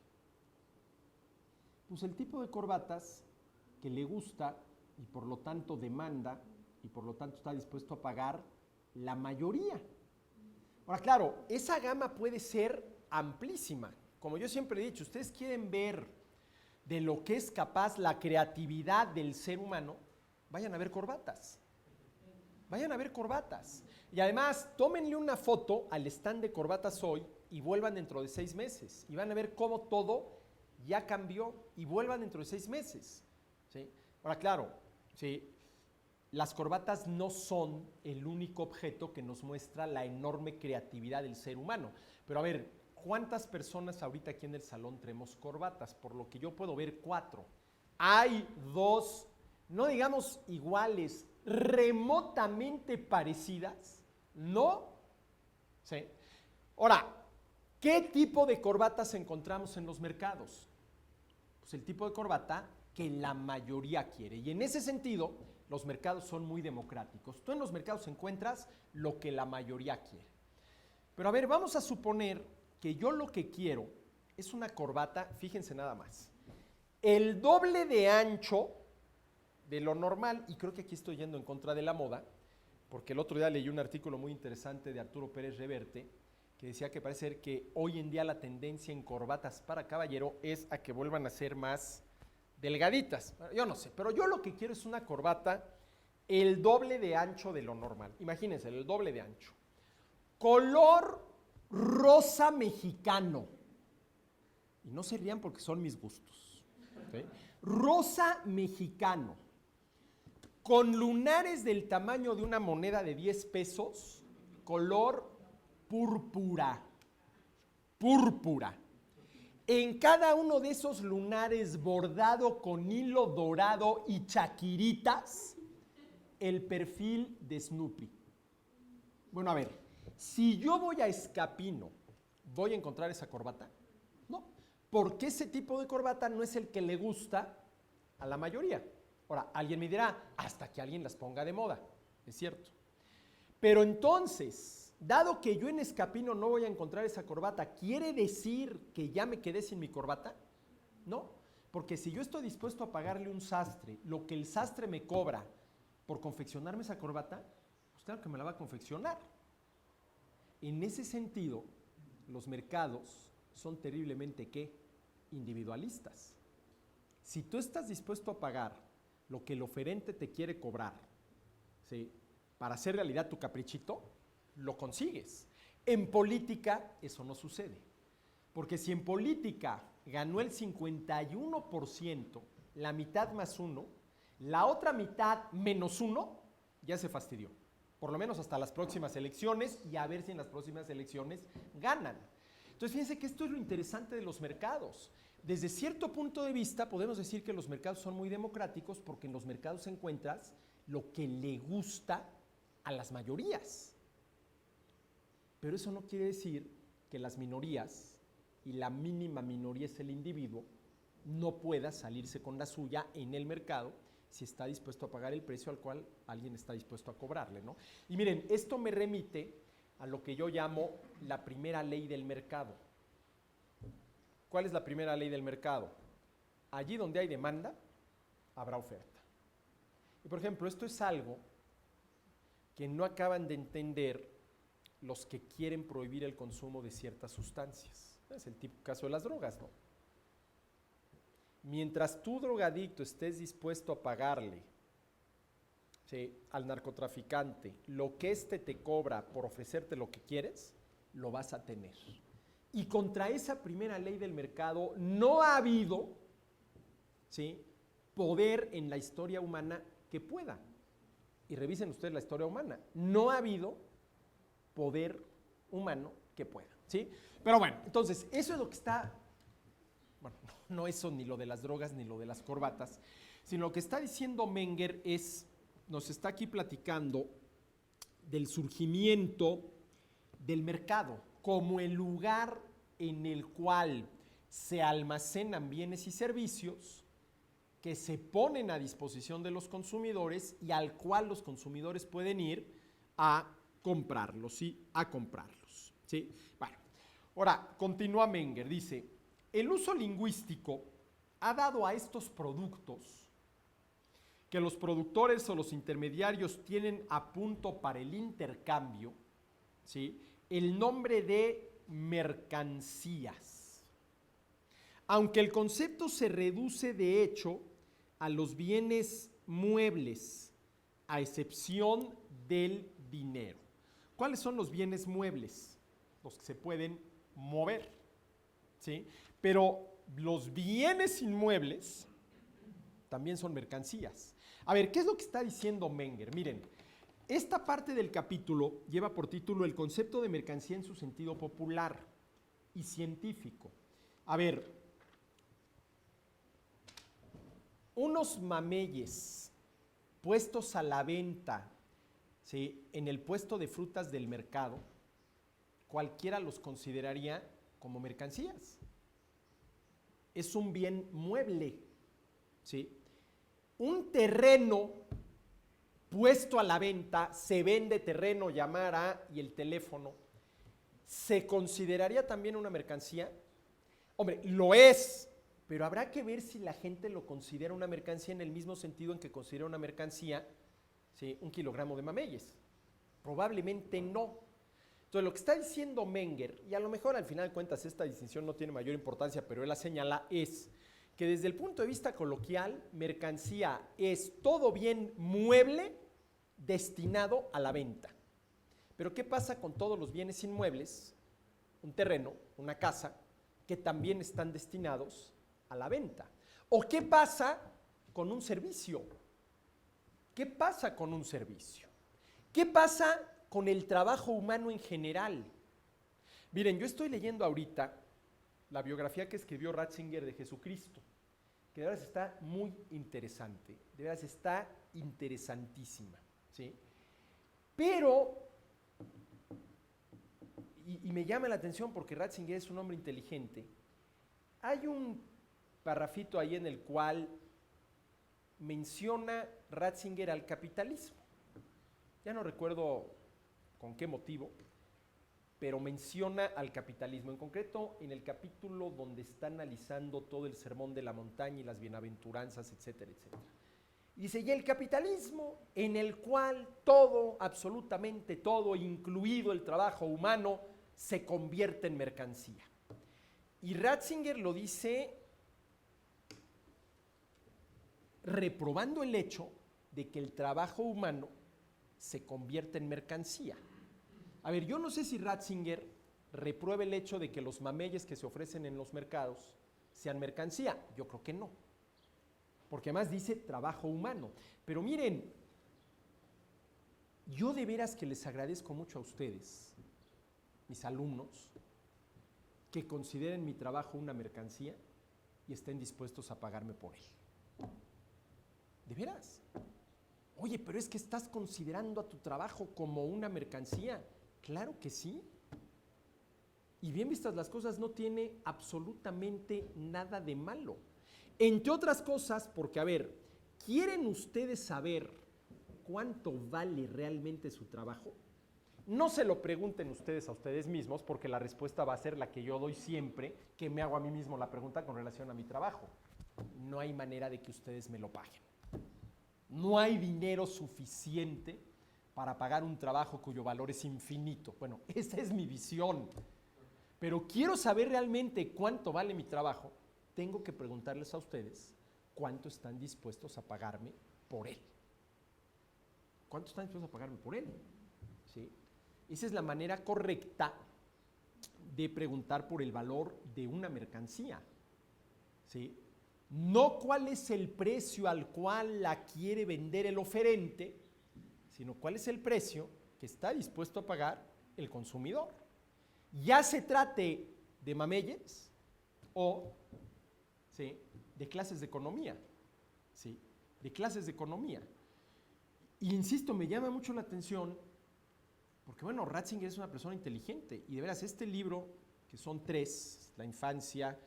Pues el tipo de corbatas que le gusta y por lo tanto demanda y por lo tanto está dispuesto a pagar la mayoría. Ahora, claro, esa gama puede ser amplísima. Como yo siempre he dicho, ustedes quieren ver de lo que es capaz la creatividad del ser humano, vayan a ver corbatas. Vayan a ver corbatas. Y además, tómenle una foto al stand de corbatas hoy y vuelvan dentro de 6 meses. Y van a ver cómo todo ya cambió y vuelvan dentro de 6 meses. ¿Sí? Ahora, claro, ¿sí? Las corbatas no son el único objeto que nos muestra la enorme creatividad del ser humano. Pero a ver, ¿cuántas personas ahorita aquí en el salón tenemos corbatas? Por lo que yo puedo ver 4. Hay 2, no digamos iguales, remotamente parecidas, ¿no? ¿Sí? Ahora, ¿qué tipo de corbatas encontramos en los mercados? Pues el tipo de corbata que la mayoría quiere. Y en ese sentido, los mercados son muy democráticos. Tú en los mercados encuentras lo que la mayoría quiere. Pero a ver, vamos a suponer que yo lo que quiero es una corbata, fíjense nada más, el doble de ancho de lo normal, y creo que aquí estoy yendo en contra de la moda, porque el otro día leí un artículo muy interesante de Arturo Pérez Reverte, que decía que parece ser que hoy en día la tendencia en corbatas para caballero es a que vuelvan a ser más delgaditas. Yo no sé, pero yo lo que quiero es una corbata el doble de ancho de lo normal. Imagínense, el doble de ancho. Color rosa mexicano. Y no se rían porque son mis gustos. ¿Okay? Rosa mexicano. Con lunares del tamaño de una moneda de 10 pesos, color púrpura. Púrpura. En cada uno de esos lunares bordado con hilo dorado y chaquiritas, el perfil de Snoopy. Bueno, a ver, si yo voy a Escapino, ¿voy a encontrar esa corbata? No, porque ese tipo de corbata no es el que le gusta a la mayoría. Ahora, alguien me dirá, hasta que alguien las ponga de moda, es cierto. Pero entonces, dado que yo en Escapino no voy a encontrar esa corbata, ¿quiere decir que ya me quedé sin mi corbata? No, porque si yo estoy dispuesto a pagarle un sastre, lo que el sastre me cobra por confeccionarme esa corbata, pues claro que me la va a confeccionar. En ese sentido, los mercados son terriblemente, ¿qué? Individualistas. Si tú estás dispuesto a pagar lo que el oferente te quiere cobrar, ¿sí?, para hacer realidad tu caprichito, lo consigues. En política eso no sucede. Porque si en política ganó el 51%, la mitad más uno, la otra mitad menos uno, ya se fastidió. Por lo menos hasta las próximas elecciones, y a ver si en las próximas elecciones ganan. Entonces fíjense que esto es lo interesante de los mercados. Desde cierto punto de vista podemos decir que los mercados son muy democráticos porque en los mercados encuentras lo que le gusta a las mayorías. Pero eso no quiere decir que las minorías, y la mínima minoría es el individuo, no pueda salirse con la suya en el mercado si está dispuesto a pagar el precio al cual alguien está dispuesto a cobrarle, ¿no? Y miren, esto me remite a lo que yo llamo la primera ley del mercado. ¿Cuál es la primera ley del mercado? Allí donde hay demanda, habrá oferta. Y por ejemplo, esto es algo que no acaban de entender los que quieren prohibir el consumo de ciertas sustancias. Es el típico caso de las drogas, ¿no? Mientras tú, drogadicto, estés dispuesto a pagarle, ¿sí?, al narcotraficante lo que éste te cobra por ofrecerte lo que quieres, lo vas a tener. Y contra esa primera ley del mercado no ha habido, ¿sí?, poder en la historia humana que pueda. Y revisen ustedes la historia humana. No ha habido poder humano que pueda, ¿sí? Pero bueno, entonces, eso es lo que está, bueno, no eso ni lo de las drogas ni lo de las corbatas, sino lo que está diciendo Menger es, nos está aquí platicando del surgimiento del mercado como el lugar en el cual se almacenan bienes y servicios que se ponen a disposición de los consumidores y al cual los consumidores pueden ir a comprarlos, ¿sí? A comprarlos, ¿sí? Bueno, ahora, continúa Menger, dice, el uso lingüístico ha dado a estos productos que los productores o los intermediarios tienen a punto para el intercambio, ¿sí?, el nombre de mercancías. Aunque el concepto se reduce de hecho a los bienes muebles, a excepción del dinero. ¿Cuáles son los bienes muebles? Los que se pueden mover, ¿sí? Pero los bienes inmuebles también son mercancías. A ver, ¿qué es lo que está diciendo Menger? Miren, esta parte del capítulo lleva por título el concepto de mercancía en su sentido popular y científico. A ver, unos mameyes puestos a la venta, ¿sí?, en el puesto de frutas del mercado, cualquiera los consideraría como mercancías. Es un bien mueble, ¿sí? Un terreno puesto a la venta, se vende terreno, llamar a y el teléfono, ¿se consideraría también una mercancía? Hombre, lo es, pero habrá que ver si la gente lo considera una mercancía en el mismo sentido en que considera una mercancía, ¿sí?, un kilogramo de mameyes. Probablemente no. Entonces, lo que está diciendo Menger, y a lo mejor al final de cuentas esta distinción no tiene mayor importancia, pero él la señala, es que desde el punto de vista coloquial, mercancía es todo bien mueble destinado a la venta. Pero ¿qué pasa con todos los bienes inmuebles, un terreno, una casa, que también están destinados a la venta? ¿O qué pasa con un servicio? ¿Qué pasa con un servicio? ¿Qué pasa con el trabajo humano en general? Miren, yo estoy leyendo ahorita la biografía que escribió Ratzinger de Jesucristo, que de verdad está muy interesante, de verdad está interesantísima, ¿sí? Pero, y me llama la atención porque Ratzinger es un hombre inteligente, hay un parrafito ahí en el cual menciona Ratzinger al capitalismo. Ya no recuerdo con qué motivo, pero menciona al capitalismo, en concreto en el capítulo donde está analizando todo el sermón de la montaña y las bienaventuranzas, etcétera, etcétera. Y dice, y el capitalismo en el cual todo, absolutamente todo, incluido el trabajo humano, se convierte en mercancía. Y Ratzinger lo dice reprobando el hecho de que el trabajo humano se convierte en mercancía. A ver, yo no sé si Ratzinger reprueba el hecho de que los mameyes que se ofrecen en los mercados sean mercancía. Yo creo que no, porque además dice trabajo humano. Pero miren, yo de veras que les agradezco mucho a ustedes, mis alumnos, que consideren mi trabajo una mercancía y estén dispuestos a pagarme por él. ¿De veras? Oye, pero es que estás considerando a tu trabajo como una mercancía. Claro que sí. Y bien vistas las cosas, no tiene absolutamente nada de malo. Entre otras cosas, porque, a ver, ¿quieren ustedes saber cuánto vale realmente su trabajo? No se lo pregunten ustedes a ustedes mismos, porque la respuesta va a ser la que yo doy siempre, que me hago a mí mismo la pregunta con relación a mi trabajo. No hay manera de que ustedes me lo paguen. No hay dinero suficiente para pagar un trabajo cuyo valor es infinito. Bueno, esa es mi visión. Pero quiero saber realmente cuánto vale mi trabajo. Tengo que preguntarles a ustedes cuánto están dispuestos a pagarme por él. ¿Cuánto están dispuestos a pagarme por él? ¿Sí? Esa es la manera correcta de preguntar por el valor de una mercancía. ¿Sí? No cuál es el precio al cual la quiere vender el oferente, sino cuál es el precio que está dispuesto a pagar el consumidor. Ya se trate de mameyes o, ¿sí?, de clases de economía, ¿sí?, de clases de economía. Y insisto, me llama mucho la atención porque, bueno, Ratzinger es una persona inteligente y de veras este libro, que son 3, la infancia,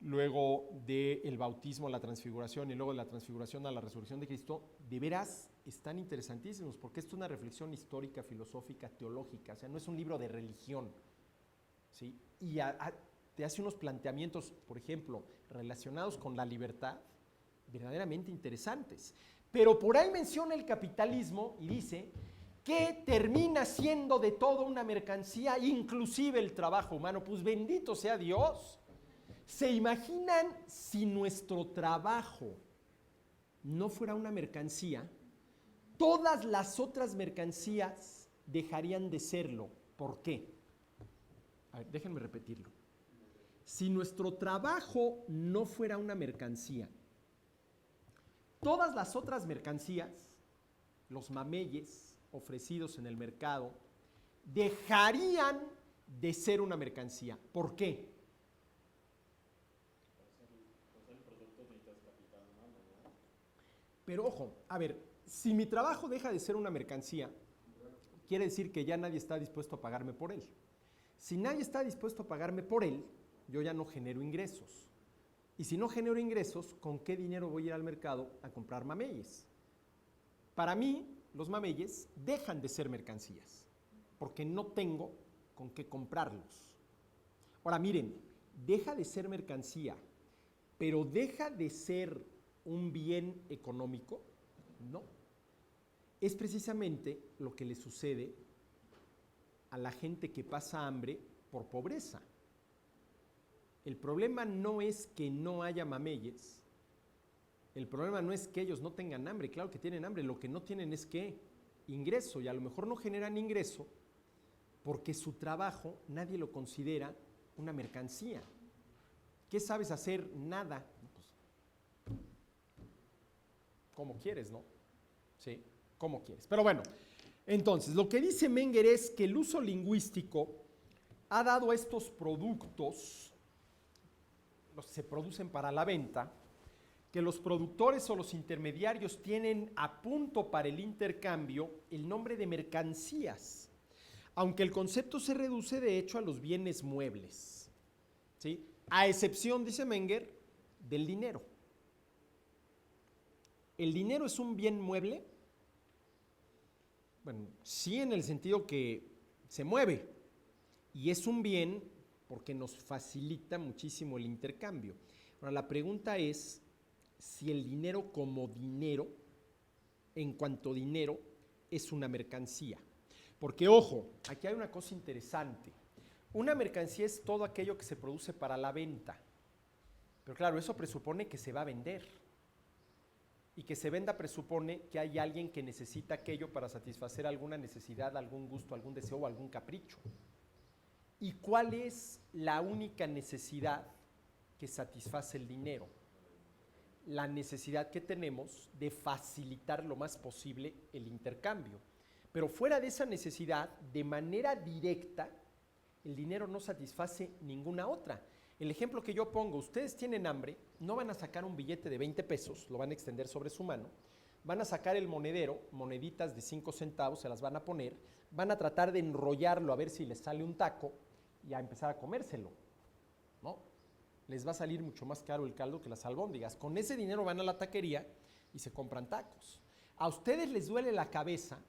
luego del bautismo a la transfiguración y luego de la transfiguración a la resurrección de Cristo, de veras están interesantísimos, porque esto es una reflexión histórica, filosófica, teológica, o sea, no es un libro de religión, ¿sí? Y te hace unos planteamientos, por ejemplo, relacionados con la libertad, verdaderamente interesantes. Pero por ahí menciona el capitalismo y dice que termina siendo de todo una mercancía, inclusive el trabajo humano. Pues bendito sea Dios. ¿Se imaginan si nuestro trabajo no fuera una mercancía? Todas las otras mercancías dejarían de serlo. ¿Por qué? A ver, déjenme repetirlo. Si nuestro trabajo no fuera una mercancía, todas las otras mercancías, los mameyes ofrecidos en el mercado, dejarían de ser una mercancía. ¿Por qué? Pero ojo, a ver, si mi trabajo deja de ser una mercancía, quiere decir que ya nadie está dispuesto a pagarme por él. Si nadie está dispuesto a pagarme por él, yo ya no genero ingresos. Y si no genero ingresos, ¿con qué dinero voy a ir al mercado a comprar mameyes? Para mí, los mameyes dejan de ser mercancías, porque no tengo con qué comprarlos. Ahora miren, deja de ser mercancía, pero deja de ser un bien económico, no. Es precisamente lo que le sucede a la gente que pasa hambre por pobreza. El problema no es que no haya mameyes, el problema no es que ellos no tengan hambre, claro que tienen hambre, lo que no tienen es ¿qué? Ingreso, y a lo mejor no generan ingreso porque su trabajo nadie lo considera una mercancía. ¿Qué sabes hacer? Nada. Pues, como quieres, ¿no? Sí, como quieres. Pero bueno, entonces, lo que dice Menger es que el uso lingüístico ha dado a estos productos, los que se producen para la venta, que los productores o los intermediarios tienen a punto para el intercambio el nombre de mercancías, aunque el concepto se reduce de hecho a los bienes muebles, ¿sí? A excepción, dice Menger, del dinero. ¿El dinero es un bien mueble? Bueno, sí, en el sentido que se mueve y es un bien porque nos facilita muchísimo el intercambio. Ahora, la pregunta es si el dinero como dinero, en cuanto dinero, es una mercancía. Porque, ojo, aquí hay una cosa interesante. Una mercancía es todo aquello que se produce para la venta. Pero claro, eso presupone que se va a vender. Y que se venda presupone que hay alguien que necesita aquello para satisfacer alguna necesidad, algún gusto, algún deseo o algún capricho. ¿Y cuál es la única necesidad que satisface el dinero? La necesidad que tenemos de facilitar lo más posible el intercambio. Pero fuera de esa necesidad, de manera directa, el dinero no satisface ninguna otra. El ejemplo que yo pongo, ustedes tienen hambre, no van a sacar un billete de 20 pesos, lo van a extender sobre su mano, van a sacar el monedero, moneditas de 5 centavos, se las van a poner, van a tratar de enrollarlo a ver si les sale un taco y a empezar a comérselo, ¿no? Les va a salir mucho más caro el caldo que las albóndigas. Con ese dinero van a la taquería y se compran tacos. A ustedes les duele la cabeza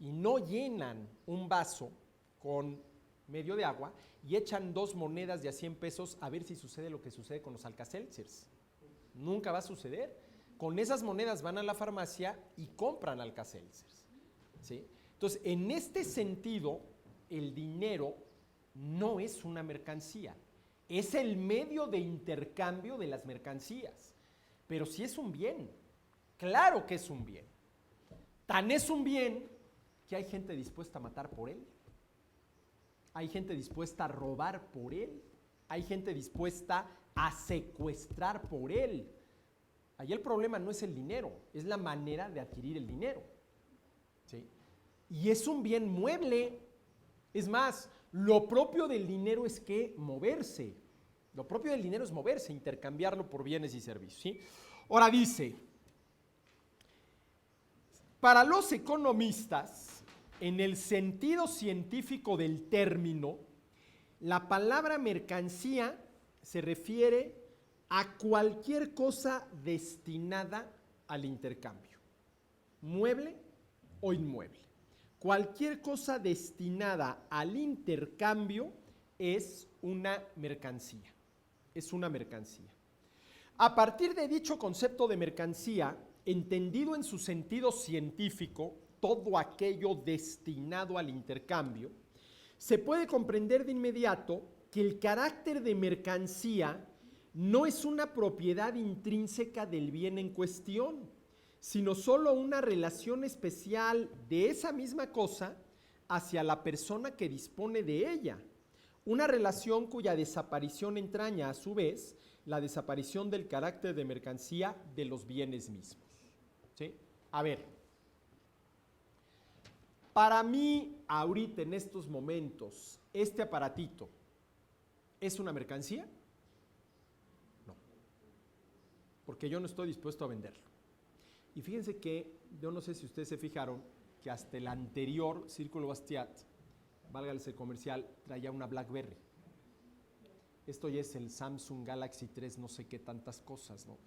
y no llenan un vaso con medio de agua y echan 2 monedas de a 100 pesos a ver si sucede lo que sucede con los Alka-Seltzers. Nunca va a suceder. Con esas monedas van a la farmacia y compran Alka-Seltzers, ¿sí? Entonces, en este sentido, el dinero no es una mercancía. Es el medio de intercambio de las mercancías. Pero sí es un bien. Claro que es un bien. Tan es un bien que hay gente dispuesta a matar por él. Hay gente dispuesta a robar por él. Hay gente dispuesta a secuestrar por él. Ahí el problema no es el dinero, es la manera de adquirir el dinero, ¿sí? Y es un bien mueble. Es más, lo propio del dinero es que moverse. Lo propio del dinero es moverse, intercambiarlo por bienes y servicios, ¿sí? Ahora dice, para los economistas, en el sentido científico del término, la palabra mercancía se refiere a cualquier cosa destinada al intercambio, mueble o inmueble. Cualquier cosa destinada al intercambio es una mercancía. Es una mercancía. A partir de dicho concepto de mercancía, entendido en su sentido científico, todo aquello destinado al intercambio, se puede comprender de inmediato que el carácter de mercancía no es una propiedad intrínseca del bien en cuestión, sino solo una relación especial de esa misma cosa hacia la persona que dispone de ella. Una relación cuya desaparición entraña, a su vez, la desaparición del carácter de mercancía de los bienes mismos, ¿sí? A ver, para mí, ahorita en estos momentos, este aparatito, ¿es una mercancía? No, porque yo no estoy dispuesto a venderlo. Y fíjense que, yo no sé si ustedes se fijaron, que hasta el anterior Círculo Bastiat, válgase comercial, traía una BlackBerry. Esto ya es el Samsung Galaxy 3, no sé qué tantas cosas, ¿no?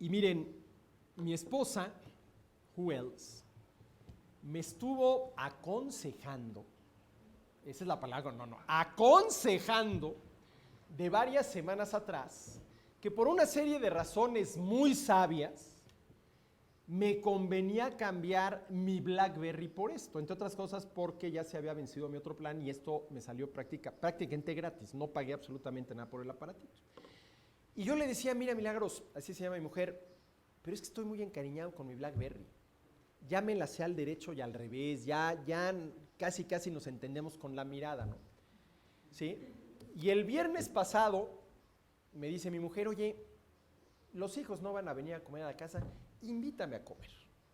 Y miren, mi esposa, who else, me estuvo aconsejando, esa es la palabra, aconsejando de varias semanas atrás que por una serie de razones muy sabias me convenía cambiar mi BlackBerry por esto, entre otras cosas porque ya se había vencido mi otro plan y esto me salió prácticamente gratis, no pagué absolutamente nada por el aparatito. Y yo le decía, mira Milagros, así se llama mi mujer, pero es que estoy muy encariñado con mi BlackBerry. Ya me la sé al derecho y al revés, ya casi nos entendemos con la mirada, ¿no? ¿Sí? Y el viernes pasado me dice mi mujer, oye, los hijos no van a venir a comer a la casa, invítame a comer.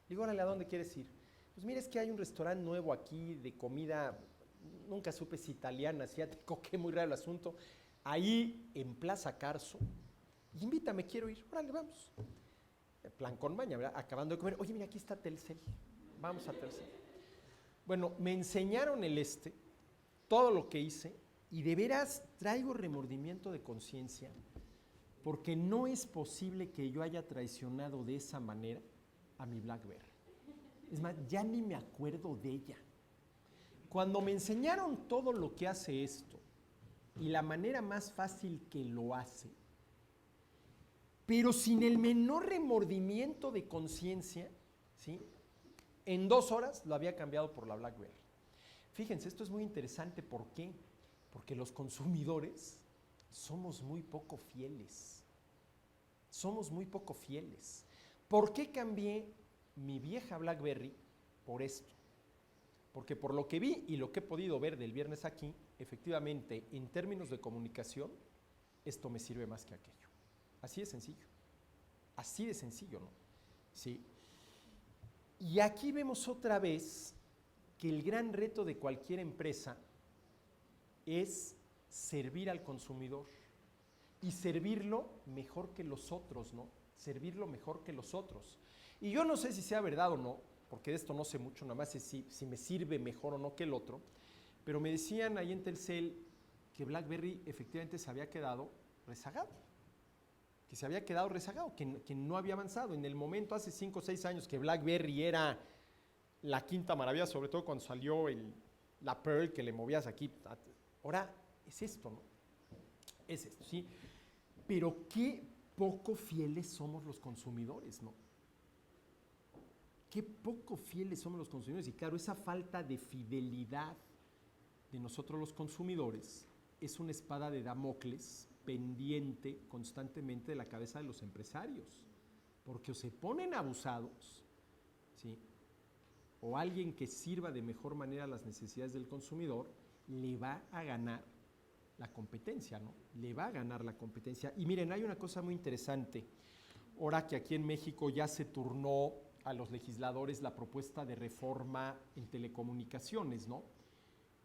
Digo, órale, ¿a dónde quieres ir? Pues mira, es que hay un restaurante nuevo aquí de comida, nunca supe si italiana, asiático, qué muy raro el asunto, ahí en Plaza Carso. Invítame, quiero ir, órale, vamos. Plan con maña, ¿verdad? Acabando de comer, oye, mira, aquí está Telcel, vamos a Telcel. Bueno, me enseñaron todo lo que hice, y de veras traigo remordimiento de conciencia, porque no es posible que yo haya traicionado de esa manera a mi BlackBerry. Es más, ya ni me acuerdo de ella. Cuando me enseñaron todo lo que hace esto, y la manera más fácil que lo hace, pero sin el menor remordimiento de conciencia, ¿sí? En 2 horas lo había cambiado por la BlackBerry. Fíjense, esto es muy interesante. ¿Por qué? Porque los consumidores somos muy poco fieles. Somos muy poco fieles. ¿Por qué cambié mi vieja BlackBerry por esto? Porque por lo que vi y lo que he podido ver del viernes aquí, efectivamente, en términos de comunicación, esto me sirve más que aquello. Así de sencillo. Así de sencillo, ¿no? Sí. Y aquí vemos otra vez que el gran reto de cualquier empresa es servir al consumidor y servirlo mejor que los otros, ¿no? Servirlo mejor que los otros. Y yo no sé si sea verdad o no, porque de esto no sé mucho, nada más es si me sirve mejor o no que el otro, pero me decían ahí en Telcel que BlackBerry efectivamente se había quedado rezagado, que no había avanzado. En el momento, hace 5 o 6 años, que BlackBerry era la quinta maravilla, sobre todo cuando salió la Pearl que le movías aquí. Ahora es esto, ¿no? Es esto, ¿sí? Pero qué poco fieles somos los consumidores, ¿no? Qué poco fieles somos los consumidores. Y claro, esa falta de fidelidad de nosotros los consumidores es una espada de Damocles pendiente constantemente de la cabeza de los empresarios, porque o se ponen abusados, ¿sí? O alguien que sirva de mejor manera las necesidades del consumidor le va a ganar la competencia, ¿no? Le va a ganar la competencia. Y miren, hay una cosa muy interesante. Ahora que aquí en México ya se turnó a los legisladores la propuesta de reforma en telecomunicaciones, ¿no?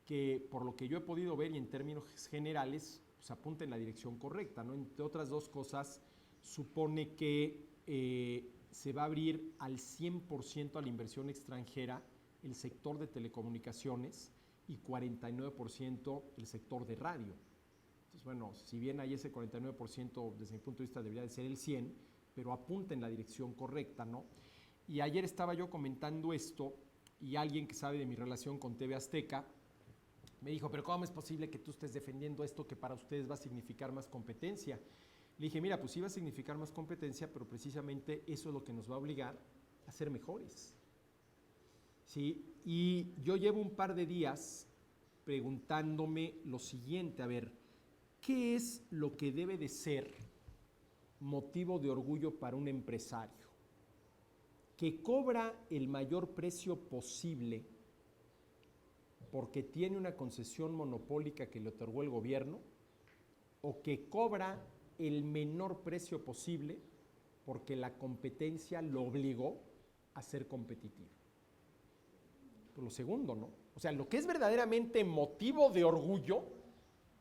Que por lo que yo he podido ver y en términos generales, pues apunta en la dirección correcta, ¿no? Entre otras 2 cosas, supone que se va a abrir al 100% a la inversión extranjera el sector de telecomunicaciones y 49% el sector de radio. Entonces, bueno, si bien hay ese 49%, desde mi punto de vista debería de ser el 100%, pero apunta en la dirección correcta, ¿no? Y ayer estaba yo comentando esto y alguien que sabe de mi relación con TV Azteca me dijo, pero ¿cómo es posible que tú estés defendiendo esto que para ustedes va a significar más competencia? Le dije, mira, pues sí va a significar más competencia, pero precisamente eso es lo que nos va a obligar a ser mejores. ¿Sí? Y yo llevo un par de días preguntándome lo siguiente, a ver, ¿qué es lo que debe de ser motivo de orgullo para un empresario? ¿Que cobra el mayor precio posible porque tiene una concesión monopólica que le otorgó el gobierno, o que cobra el menor precio posible porque la competencia lo obligó a ser competitivo? Pues lo segundo, ¿no? O sea, lo que es verdaderamente motivo de orgullo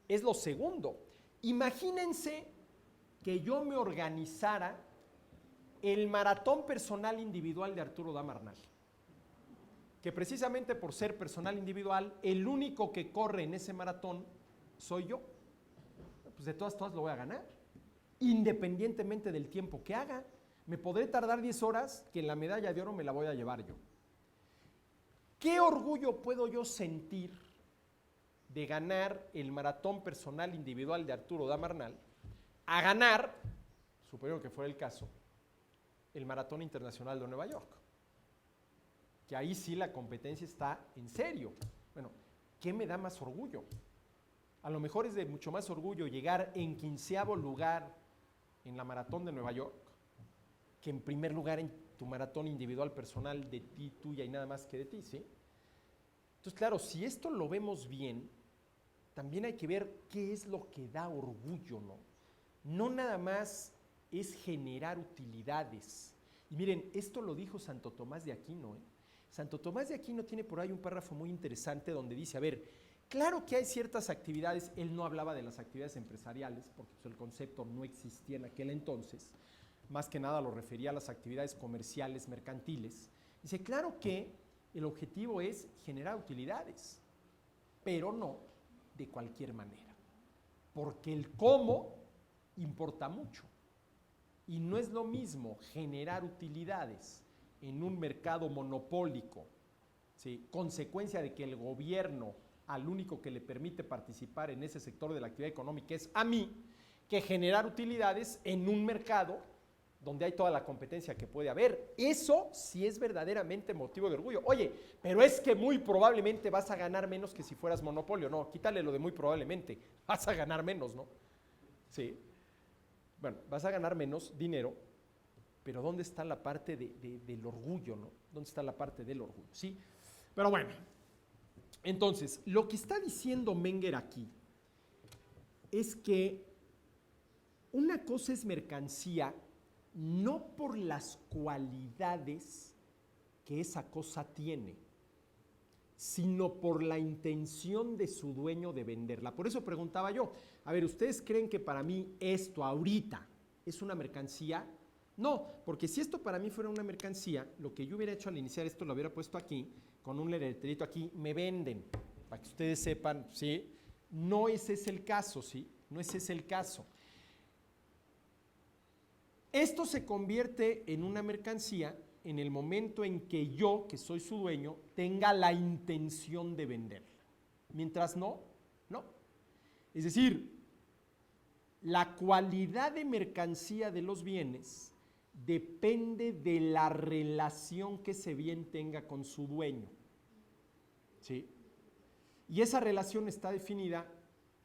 es lo segundo. Imagínense que yo me organizara el maratón personal individual de Arturo Damarnal, que precisamente por ser personal individual, el único que corre en ese maratón soy yo. pues de todas lo voy a ganar, independientemente del tiempo que haga. Me podré tardar 10 horas, que en la medalla de oro me la voy a llevar yo. ¿Qué orgullo puedo yo sentir de ganar el maratón personal individual de Arturo Damarnal a ganar, suponiendo que fuera el caso, el maratón internacional de Nueva York? Que ahí sí la competencia está en serio. Bueno, ¿qué me da más orgullo? A lo mejor es de mucho más orgullo llegar en 15º lugar en la maratón de Nueva York que en primer lugar en tu maratón individual personal de ti, tuya y nada más que de ti, ¿sí? Entonces, claro, si esto lo vemos bien, también hay que ver qué es lo que da orgullo, ¿no? No nada más es generar utilidades. Y miren, esto lo dijo Santo Tomás de Aquino, ¿eh? Santo Tomás de Aquino tiene por ahí un párrafo muy interesante donde dice, a ver, claro que hay ciertas actividades, él no hablaba de las actividades empresariales, porque pues, el concepto no existía en aquel entonces, más que nada lo refería a las actividades comerciales, mercantiles. Dice, claro que el objetivo es generar utilidades, pero no de cualquier manera, porque el cómo importa mucho. Y no es lo mismo generar utilidades en un mercado monopólico, ¿sí? Consecuencia de que el gobierno al único que le permite participar en ese sector de la actividad económica es a mí, que generar utilidades en un mercado donde hay toda la competencia que puede haber. Eso sí es verdaderamente motivo de orgullo. Oye, pero es que muy probablemente vas a ganar menos que si fueras monopolio. No, quítale lo de muy probablemente, vas a ganar menos, ¿no? Sí. Bueno, vas a ganar menos dinero, pero ¿dónde está la parte del orgullo, no? ¿Dónde está la parte del orgullo? Sí. Pero bueno, entonces, lo que está diciendo Menger aquí es que una cosa es mercancía no por las cualidades que esa cosa tiene, sino por la intención de su dueño de venderla. Por eso preguntaba yo, a ver, ¿ustedes creen que para mí esto ahorita es una mercancía? No, porque si esto para mí fuera una mercancía, lo que yo hubiera hecho al iniciar esto lo hubiera puesto aquí, con un letrerito aquí, me venden, para que ustedes sepan, ¿sí? No ese es el caso, ¿sí? No ese es el caso. Esto se convierte en una mercancía en el momento en que yo, que soy su dueño, tenga la intención de venderla. Mientras no, no. Es decir, la cualidad de mercancía de los bienes depende de la relación que ese bien tenga con su dueño. ¿Sí? Y esa relación está definida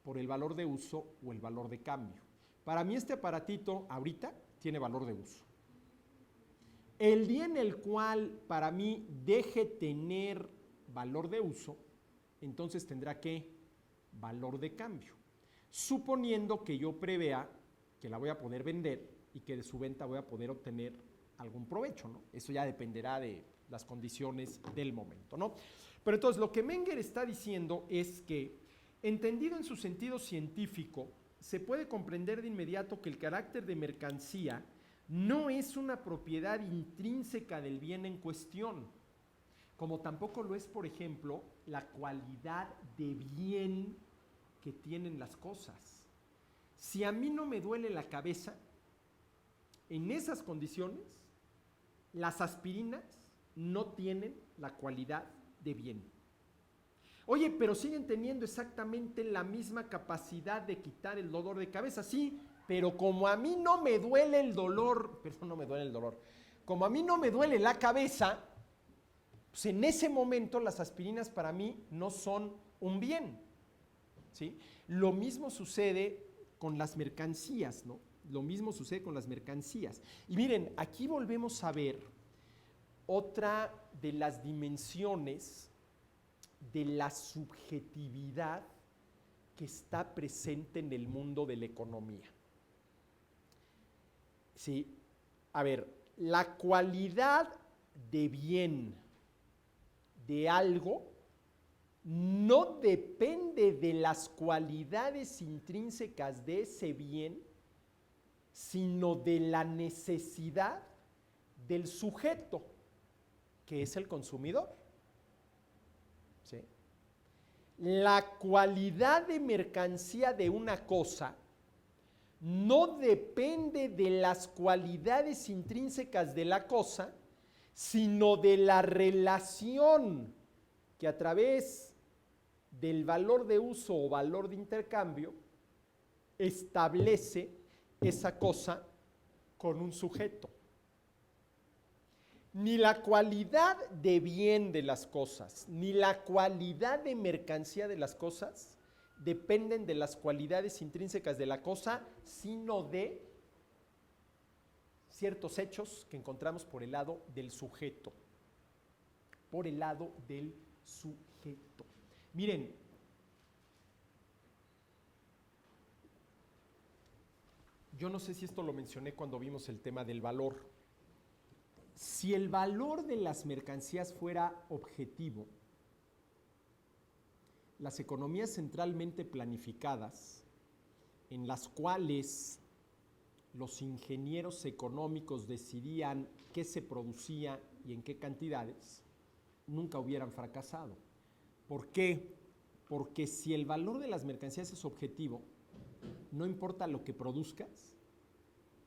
por el valor de uso o el valor de cambio. Para mí este aparatito ahorita tiene valor de uso. El día en el cual para mí deje tener valor de uso, entonces tendrá ¿qué? Valor de cambio. Suponiendo que yo prevea que la voy a poder vender y que de su venta voy a poder obtener algún provecho, ¿no? Eso ya dependerá de las condiciones del momento, ¿no? Pero entonces lo que Menger está diciendo es que, entendido en su sentido científico, se puede comprender de inmediato que el carácter de mercancía no es una propiedad intrínseca del bien en cuestión, como tampoco lo es, por ejemplo, la cualidad de bien que tienen las cosas. Si a mí no me duele la cabeza, en esas condiciones, las aspirinas no tienen la cualidad de bien. Oye, pero siguen teniendo exactamente la misma capacidad de quitar el dolor de cabeza, sí, pero como a mí no me duele el dolor, como a mí no me duele la cabeza, pues en ese momento las aspirinas para mí no son un bien, ¿sí? Lo mismo sucede con las mercancías, ¿no? Lo mismo sucede con las mercancías. Y miren, aquí volvemos a ver otra de las dimensiones de la subjetividad que está presente en el mundo de la economía. Sí, a ver, la cualidad de bien de algo no depende de las cualidades intrínsecas de ese bien, sino de la necesidad del sujeto, que es el consumidor. ¿Sí? La cualidad de mercancía de una cosa no depende de las cualidades intrínsecas de la cosa, sino de la relación que a través del valor de uso o valor de intercambio establece esa cosa con un sujeto. Ni la cualidad de bien de las cosas, ni la cualidad de mercancía de las cosas dependen de las cualidades intrínsecas de la cosa, sino de ciertos hechos que encontramos por el lado del sujeto. Por el lado del sujeto. Miren, yo no sé si esto lo mencioné cuando vimos el tema del valor. Si el valor de las mercancías fuera objetivo, las economías centralmente planificadas, en las cuales los ingenieros económicos decidían qué se producía y en qué cantidades, nunca hubieran fracasado. ¿Por qué? Porque si el valor de las mercancías es objetivo, no importa lo que produzcas,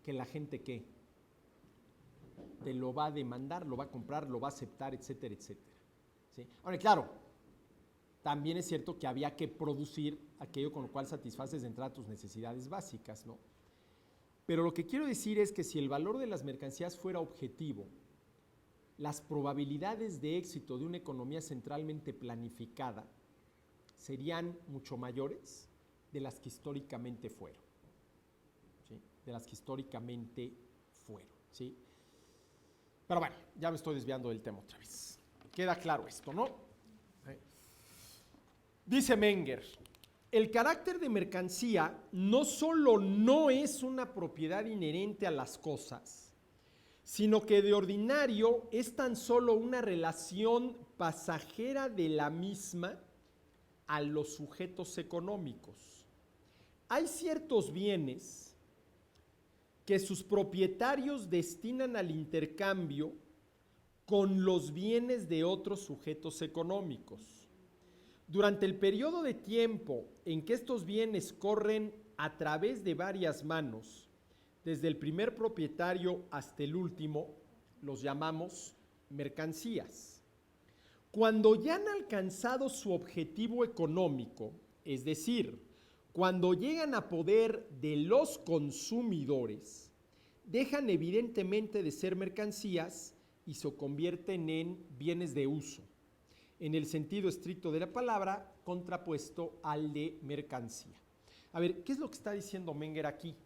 que la gente ¿qué? Te lo va a demandar, lo va a comprar, lo va a aceptar, etcétera, etcétera. ¿Sí? Ahora, claro, también es cierto que había que producir aquello con lo cual satisfaces de entrada tus necesidades básicas, ¿no? Pero lo que quiero decir es que si el valor de las mercancías fuera objetivo, las probabilidades de éxito de una economía centralmente planificada serían mucho mayores de las que históricamente fueron. ¿Sí? De las que históricamente fueron. ¿Sí? Pero bueno, ya me estoy desviando del tema otra vez. Queda claro esto, ¿no? Dice Menger, el carácter de mercancía no solo no es una propiedad inherente a las cosas, sino que de ordinario es tan solo una relación pasajera de la misma a los sujetos económicos. Hay ciertos bienes que sus propietarios destinan al intercambio con los bienes de otros sujetos económicos. Durante el periodo de tiempo en que estos bienes corren a través de varias manos, desde el primer propietario hasta el último, los llamamos mercancías. Cuando ya han alcanzado su objetivo económico, es decir, cuando llegan a poder de los consumidores, dejan evidentemente de ser mercancías y se convierten en bienes de uso, en el sentido estricto de la palabra, contrapuesto al de mercancía. A ver, ¿qué es lo que está diciendo Menger aquí?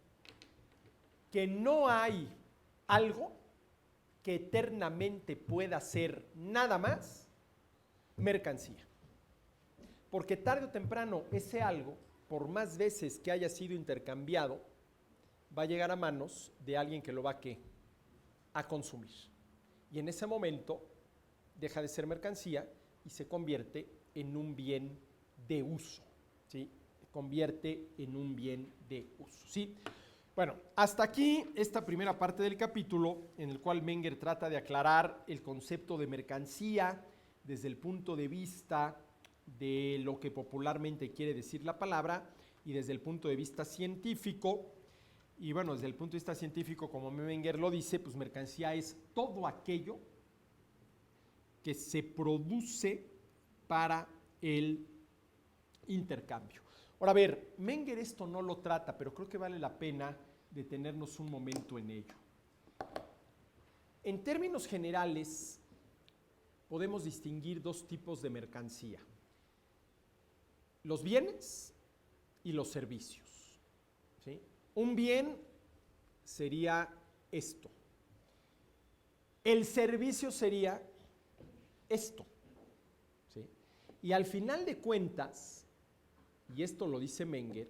Que no hay algo que eternamente pueda ser nada más mercancía. Porque tarde o temprano ese algo, por más veces que haya sido intercambiado, va a llegar a manos de alguien que lo va a consumir. Y en ese momento deja de ser mercancía y se convierte en un bien de uso, ¿sí? Se convierte en un bien de uso, ¿sí? Bueno, hasta aquí esta primera parte del capítulo en el cual Menger trata de aclarar el concepto de mercancía desde el punto de vista de lo que popularmente quiere decir la palabra y desde el punto de vista científico. Y bueno, desde el punto de vista científico, como Menger lo dice, pues mercancía es todo aquello que se produce para el intercambio. Ahora, a ver, Menger esto no lo trata, pero creo que vale la pena detenernos un momento en ello. En términos generales, podemos distinguir dos tipos de mercancía: los bienes y los servicios, ¿sí? Un bien sería esto. El servicio sería esto, ¿sí? Y al final de cuentas, y esto lo dice Menger,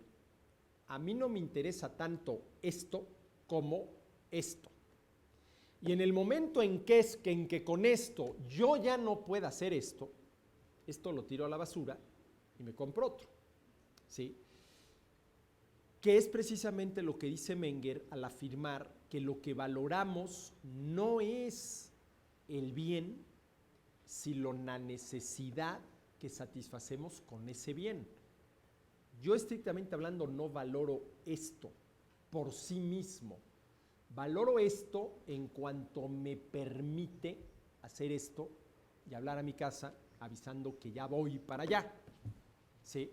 a mí no me interesa tanto esto como esto. Y en el momento en que con esto yo ya no pueda hacer esto lo tiro a la basura y me compro otro, ¿sí? Que es precisamente lo que dice Menger al afirmar que lo que valoramos no es el bien, sino la necesidad que satisfacemos con ese bien. Yo estrictamente hablando no valoro esto, por sí mismo. Valoro esto en cuanto me permite hacer esto y hablar a mi casa avisando que ya voy para allá. ¿Sí?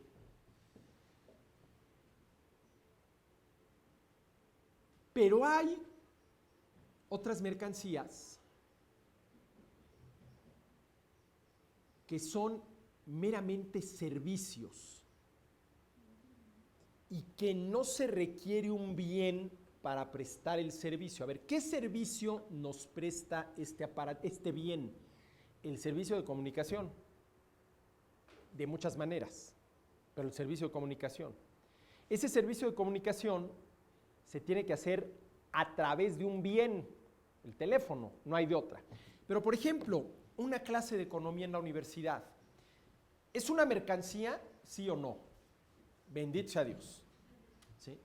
Pero hay otras mercancías que son meramente servicios y que no se requiere un bien para prestar el servicio. A ver, ¿qué servicio nos presta este bien? El servicio de comunicación, de muchas maneras, pero el servicio de comunicación. Ese servicio de comunicación se tiene que hacer a través de un bien, el teléfono, no hay de otra. Pero, por ejemplo, una clase de economía en la universidad, ¿es una mercancía, sí o no? Bendito sea Dios. ¿Sí?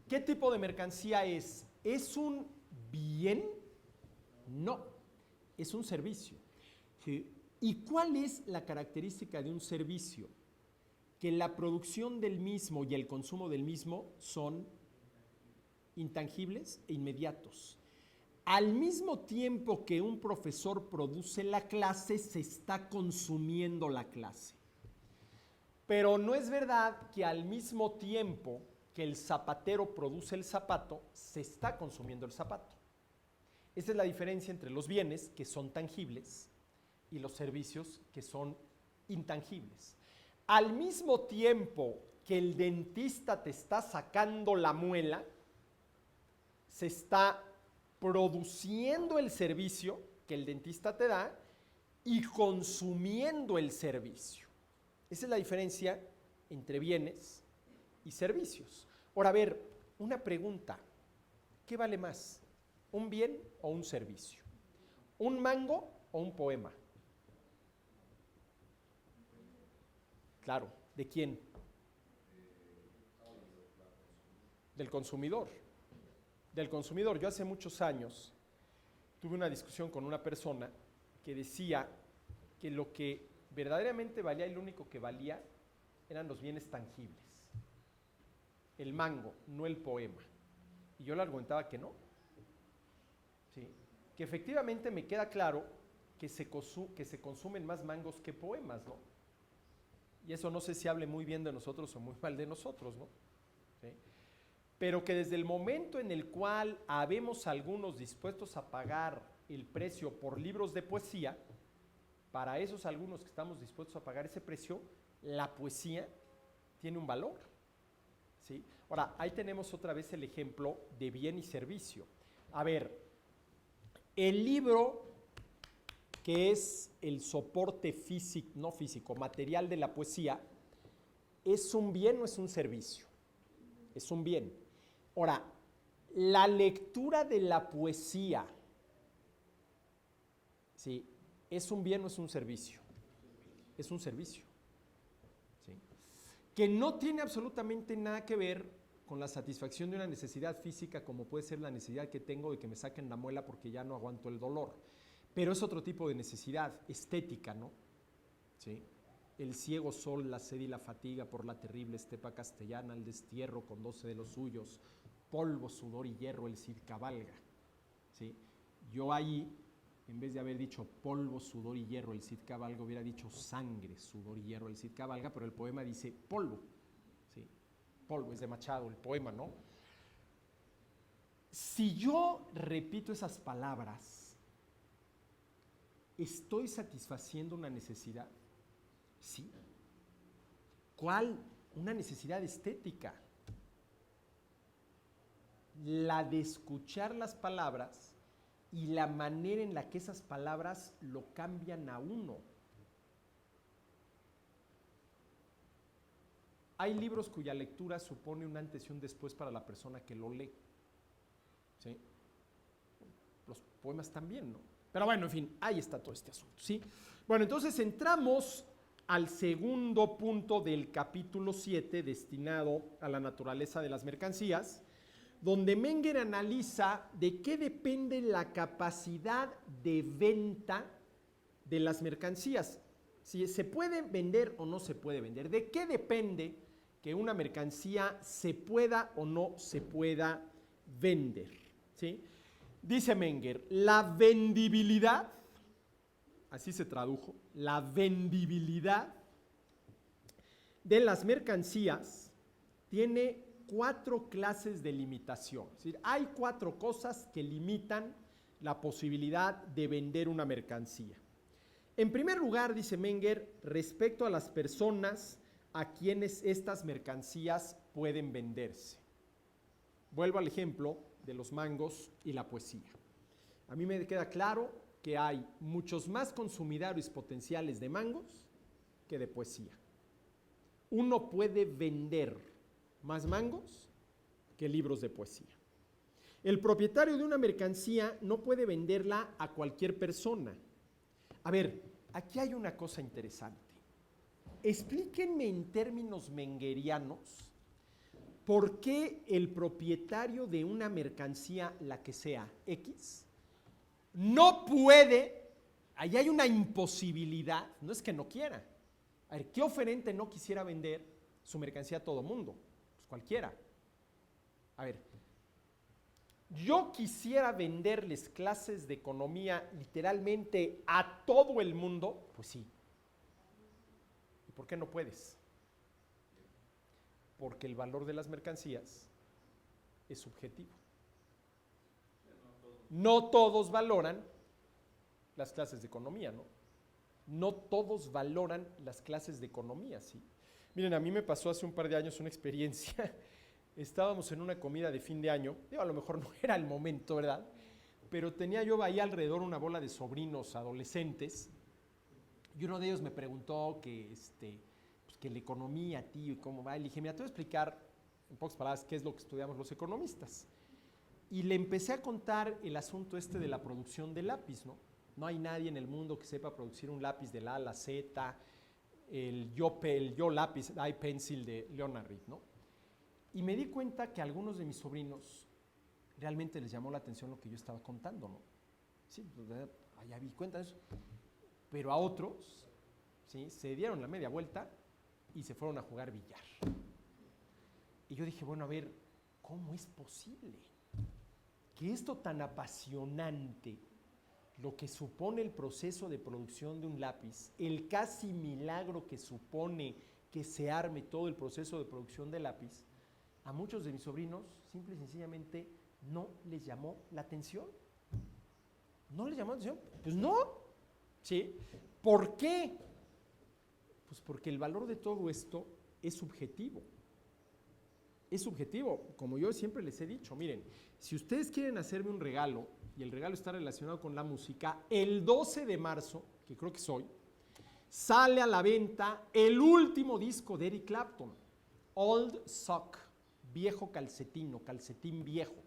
¿Qué tipo de mercancía es? ¿Es un bien? No, es un servicio. ¿Sí? ¿Y cuál es la característica de un servicio? Que la producción del mismo y el consumo del mismo son intangibles e inmediatos. Al mismo tiempo que un profesor produce la clase, se está consumiendo la clase. Pero no es verdad que al mismo tiempo que el zapatero produce el zapato, se está consumiendo el zapato. Esa es la diferencia entre los bienes, que son tangibles, y los servicios, que son intangibles. Al mismo tiempo que el dentista te está sacando la muela, se está produciendo el servicio que el dentista te da y consumiendo el servicio. Esa es la diferencia entre bienes y servicios. Ahora, a ver, una pregunta. ¿Qué vale más? ¿Un bien o un servicio? ¿Un mango o un poema? Claro, ¿de quién? Del consumidor. Del consumidor. Yo hace muchos años tuve una discusión con una persona que decía que lo que verdaderamente valía y lo único que valía eran los bienes tangibles. El mango, no el poema. Y yo le argumentaba que no. ¿Sí? Que efectivamente me queda claro que se consumen más mangos que poemas, ¿no? Y eso no sé si hable muy bien de nosotros o muy mal de nosotros, ¿no? ¿Sí? Pero que desde el momento en el cual habemos algunos dispuestos a pagar el precio por libros de poesía, para esos algunos que estamos dispuestos a pagar ese precio, la poesía tiene un valor. ¿Sí? Ahora, ahí tenemos otra vez el ejemplo de bien y servicio. A ver, el libro, que es el soporte físico, no físico, material de la poesía, ¿es un bien o es un servicio? Es un bien. Ahora, la lectura de la poesía, ¿sí?, ¿es un bien o es un servicio? Es un servicio. ¿Sí? Que no tiene absolutamente nada que ver con la satisfacción de una necesidad física, como puede ser la necesidad que tengo de que me saquen la muela porque ya no aguanto el dolor. Pero es otro tipo de necesidad estética, ¿no? ¿Sí? El ciego sol, la sed y la fatiga por la terrible estepa castellana, el destierro con 12 de los suyos, polvo, sudor y hierro, el Cid cabalga. ¿Sí? Yo ahí, en vez de haber dicho polvo, sudor y hierro, el Cid cabalga, hubiera dicho sangre, sudor y hierro, el Cid cabalga, pero el poema dice polvo. ¿Sí? Polvo, es de Machado el poema, ¿no? Si yo repito esas palabras, ¿estoy satisfaciendo una necesidad? Sí. ¿Cuál? Una necesidad estética. La de escuchar las palabras y la manera en la que esas palabras lo cambian a uno. Hay libros cuya lectura supone un antes y un después para la persona que lo lee. ¿Sí? Los poemas también, ¿no? Pero bueno, en fin, ahí está todo este asunto, ¿sí? Bueno, entonces entramos al segundo punto del capítulo 7, destinado a la naturaleza de las mercancías, donde Menger analiza de qué depende la capacidad de venta de las mercancías. Si se puede vender o no se puede vender. ¿De qué depende que una mercancía se pueda o no se pueda vender, ¿sí? Dice Menger, la vendibilidad, así se tradujo, la vendibilidad de las mercancías tiene 4 clases de limitación. Es decir, hay 4 cosas que limitan la posibilidad de vender una mercancía. En primer lugar, dice Menger, respecto a las personas a quienes estas mercancías pueden venderse. Vuelvo al ejemplo de los mangos y la poesía. A mí me queda claro que hay muchos más consumidores potenciales de mangos que de poesía. Uno puede vender más mangos que libros de poesía. El propietario de una mercancía no puede venderla a cualquier persona. A ver, aquí hay una cosa interesante. Explíquenme en términos mengerianos por qué el propietario de una mercancía, la que sea X, no puede, ahí hay una imposibilidad, no es que no quiera. A ver, ¿qué oferente no quisiera vender su mercancía a todo mundo? Pues cualquiera. A ver, yo quisiera venderles clases de economía literalmente a todo el mundo, pues sí. ¿Y por qué no puedes? Porque el valor de las mercancías es subjetivo. No todos valoran las clases de economía, ¿no? No todos valoran las clases de economía, ¿sí? Miren, a mí me pasó hace un par de años una experiencia. Estábamos en una comida de fin de año, digo, a lo mejor no era el momento, ¿verdad? Pero tenía yo ahí alrededor una bola de sobrinos adolescentes y uno de ellos me preguntó que, pues que la economía, tío, y cómo va. Y le dije, mira, te voy a explicar en pocas palabras qué es lo que estudiamos los economistas. Y le empecé a contar el asunto de la producción de lápiz, ¿no? No hay nadie en el mundo que sepa producir un lápiz de la A a la Z, el Yo lápiz, iPencil de Leonard Reed, ¿no? Y me di cuenta que a algunos de mis sobrinos realmente les llamó la atención lo que yo estaba contando, ¿no? Sí, pues, ya vi cuenta de eso. Pero a otros, ¿sí? Se dieron la media vuelta y se fueron a jugar billar. Y yo dije, bueno, a ver, ¿cómo es posible que esto tan apasionante, lo que supone el proceso de producción de un lápiz, el casi milagro que supone que se arme todo el proceso de producción de lápiz, a muchos de mis sobrinos simple y sencillamente no les llamó la atención? ¿No les llamó la atención? Pues no. ¿Sí? ¿Por qué? Pues porque el valor de todo esto es subjetivo. Es subjetivo, como yo siempre les he dicho. Miren, si ustedes quieren hacerme un regalo, y el regalo está relacionado con la música, el 12 de marzo, que creo que es hoy, sale a la venta el último disco de Eric Clapton, Old Sock, viejo calcetín o calcetín viejo,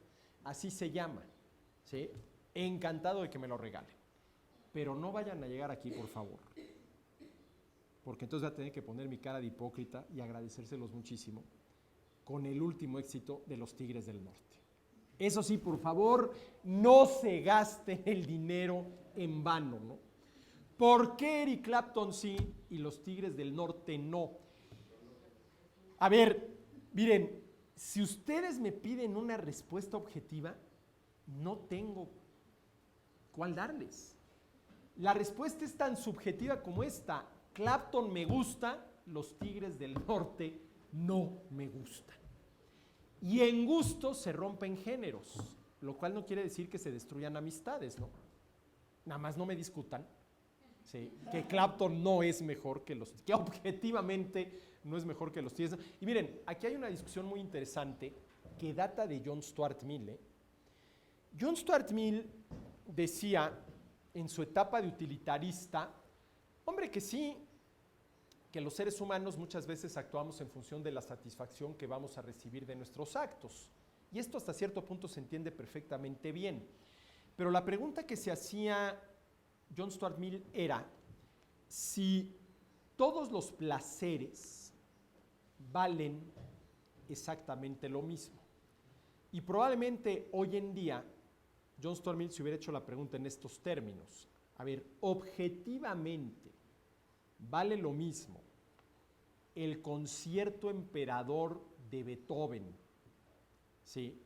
así se llama, ¿sí? Encantado de que me lo regalen, pero no vayan a llegar aquí, por favor, porque entonces voy a tener que poner mi cara de hipócrita y agradecérselos muchísimo con el último éxito de los Tigres del Norte. Eso sí, por favor, no se gasten el dinero en vano, ¿no? ¿Por qué Eric Clapton sí y los Tigres del Norte no? A ver, miren, si ustedes me piden una respuesta objetiva, no tengo cuál darles. La respuesta es tan subjetiva como esta. Clapton me gusta, los Tigres del Norte no me gustan. Y en gusto se rompen géneros, lo cual no quiere decir que se destruyan amistades, ¿no? Nada más no me discutan, ¿sí? Que Clapton no es mejor que que objetivamente no es mejor que los Tigres. Y miren, aquí hay una discusión muy interesante que data de John Stuart Mill, ¿eh? John Stuart Mill decía en su etapa de utilitarista, hombre, que sí, que los seres humanos muchas veces actuamos en función de la satisfacción que vamos a recibir de nuestros actos. Y esto hasta cierto punto se entiende perfectamente bien. Pero la pregunta que se hacía John Stuart Mill era si todos los placeres valen exactamente lo mismo. Y probablemente hoy en día John Stuart Mill se hubiera hecho la pregunta en estos términos. A ver, objetivamente, ¿vale lo mismo el concierto emperador de Beethoven, ¿sí?,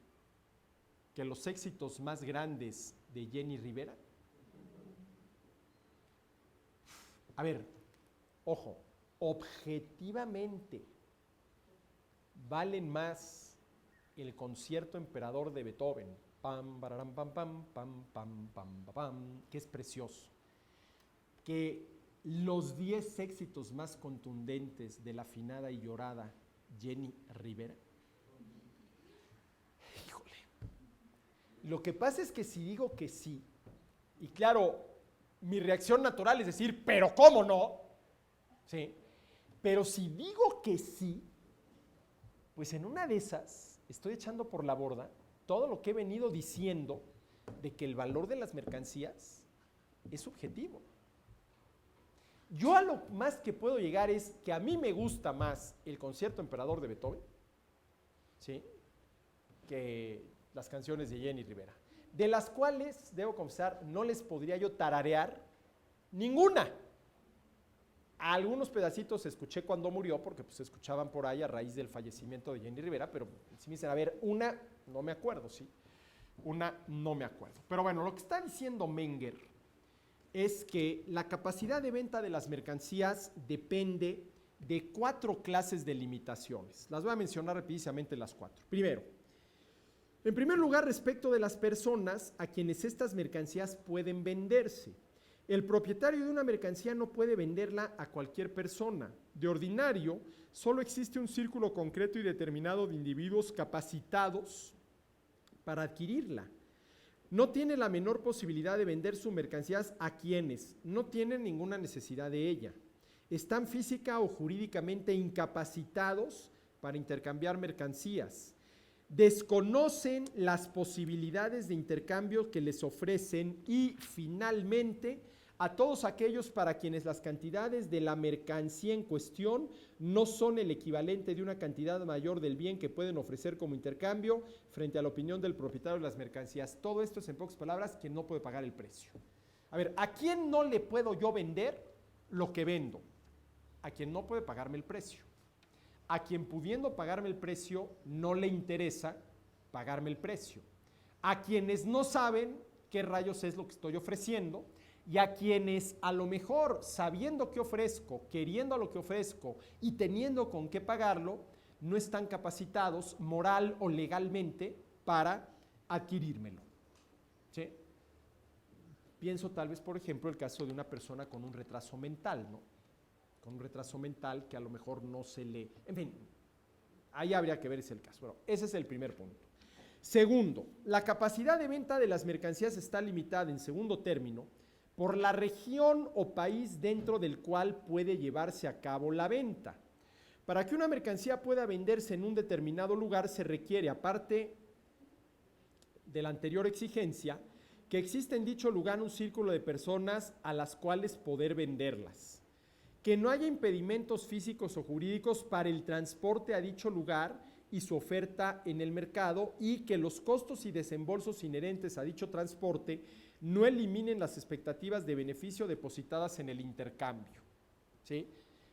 que los éxitos más grandes de Jenny Rivera? A ver, ojo, objetivamente, ¿valen más el concierto emperador de Beethoven, pam, pararam, pam, pam, pam, pam, pam, pam, pam, que es precioso, que los 10 éxitos más contundentes de la afinada y llorada Jenny Rivera? Híjole. Lo que pasa es que si digo que sí, y claro, mi reacción natural es decir, pero ¿cómo no? Sí. Pero si digo que sí, pues en una de esas estoy echando por la borda todo lo que he venido diciendo de que el valor de las mercancías es subjetivo. Yo a lo más que puedo llegar es que a mí me gusta más el concierto emperador de Beethoven, ¿sí?, que las canciones de Jenny Rivera, de las cuales, debo confesar, no les podría yo tararear ninguna. Algunos pedacitos escuché cuando murió, porque pues se escuchaban por ahí a raíz del fallecimiento de Jenny Rivera, pero si me dicen, a ver, una, no me acuerdo, ¿sí? Una, no me acuerdo. Pero bueno, lo que está diciendo Menger es que la capacidad de venta de las mercancías depende de 4 clases de limitaciones. Las voy a mencionar rapidísimamente las 4. Primero, en primer lugar, respecto de las personas a quienes estas mercancías pueden venderse. El propietario de una mercancía no puede venderla a cualquier persona. De ordinario, solo existe un círculo concreto y determinado de individuos capacitados para adquirirla. No tiene la menor posibilidad de vender sus mercancías a quienes no tienen ninguna necesidad de ella. Están física o jurídicamente incapacitados para intercambiar mercancías. Desconocen las posibilidades de intercambio que les ofrecen y, finalmente, a todos aquellos para quienes las cantidades de la mercancía en cuestión no son el equivalente de una cantidad mayor del bien que pueden ofrecer como intercambio frente a la opinión del propietario de las mercancías. Todo esto es, en pocas palabras, quien no puede pagar el precio. A ver, ¿a quién no le puedo yo vender lo que vendo? A quien no puede pagarme el precio. A quien, pudiendo pagarme el precio, no le interesa pagarme el precio. A quienes no saben qué rayos es lo que estoy ofreciendo, y a quienes a lo mejor, sabiendo qué ofrezco, queriendo a lo que ofrezco y teniendo con qué pagarlo, no están capacitados moral o legalmente para adquirírmelo. ¿Sí? Pienso tal vez, por ejemplo, el caso de una persona con un retraso mental, ¿no? Con un retraso mental que a lo mejor no se le... En fin, ahí habría que ver ese el caso. Bueno, ese es el primer punto. Segundo, la capacidad de venta de las mercancías está limitada, en segundo término, por la región o país dentro del cual puede llevarse a cabo la venta. Para que una mercancía pueda venderse en un determinado lugar se requiere, aparte de la anterior exigencia, que exista en dicho lugar un círculo de personas a las cuales poder venderlas, que no haya impedimentos físicos o jurídicos para el transporte a dicho lugar y su oferta en el mercado, y que los costos y desembolsos inherentes a dicho transporte no eliminen las expectativas de beneficio depositadas en el intercambio. ¿Sí?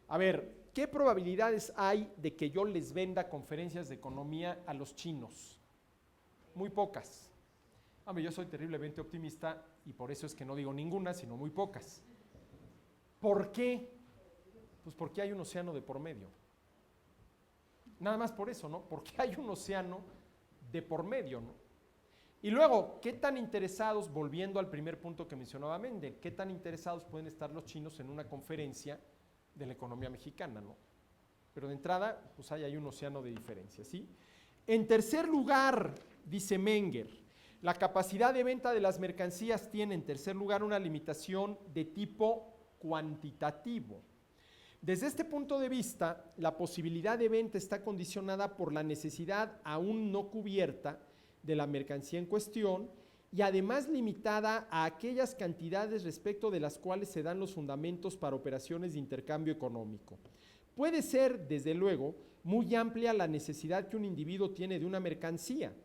A ver, ¿qué probabilidades hay de que yo les venda conferencias de economía a los chinos? Muy pocas. Hombre, yo soy terriblemente optimista y por eso es que no digo ninguna, sino muy pocas. ¿Por qué? Pues porque hay un océano de por medio. Nada más por eso, ¿no? Porque hay un océano de por medio, ¿no? Y luego, ¿qué tan interesados, volviendo al primer punto que mencionaba Mendel, qué tan interesados pueden estar los chinos en una conferencia de la economía mexicana, ¿no? Pero de entrada, pues hay ahí un océano de diferencia, ¿sí? En tercer lugar, dice Menger, la capacidad de venta de las mercancías tiene, en tercer lugar, una limitación de tipo cuantitativo. Desde este punto de vista, la posibilidad de venta está condicionada por la necesidad aún no cubierta de la mercancía en cuestión y además limitada a aquellas cantidades respecto de las cuales se dan los fundamentos para operaciones de intercambio económico. Puede ser, desde luego, muy amplia la necesidad que un individuo tiene de una mercancía,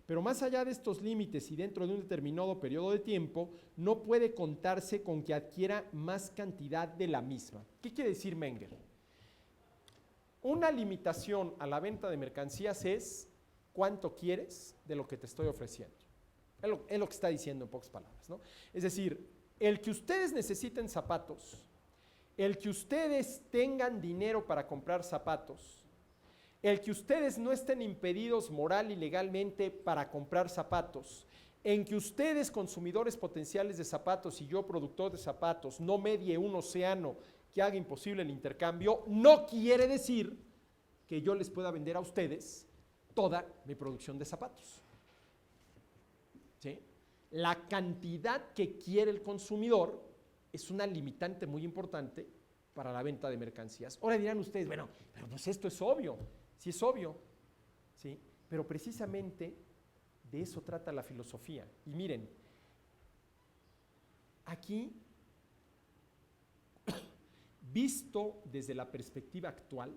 pero más allá de estos límites y dentro de un determinado periodo de tiempo, no puede contarse con que adquiera más cantidad de la misma. ¿Qué quiere decir Menger? Una limitación a la venta de mercancías es cuánto quieres de lo que te estoy ofreciendo. Es lo que está diciendo en pocas palabras, ¿no? Es decir, el que ustedes necesiten zapatos, el que ustedes tengan dinero para comprar zapatos, el que ustedes no estén impedidos moral y legalmente para comprar zapatos, en que ustedes, consumidores potenciales de zapatos, y yo, productor de zapatos, no medie un océano que haga imposible el intercambio, no quiere decir que yo les pueda vender a ustedes toda mi producción de zapatos. ¿Sí? La cantidad que quiere el consumidor es una limitante muy importante para la venta de mercancías. Ahora dirán ustedes, bueno, pero pues esto es obvio. Sí es obvio, ¿sí? Pero precisamente de eso trata la filosofía. Y miren, aquí, visto desde la perspectiva actual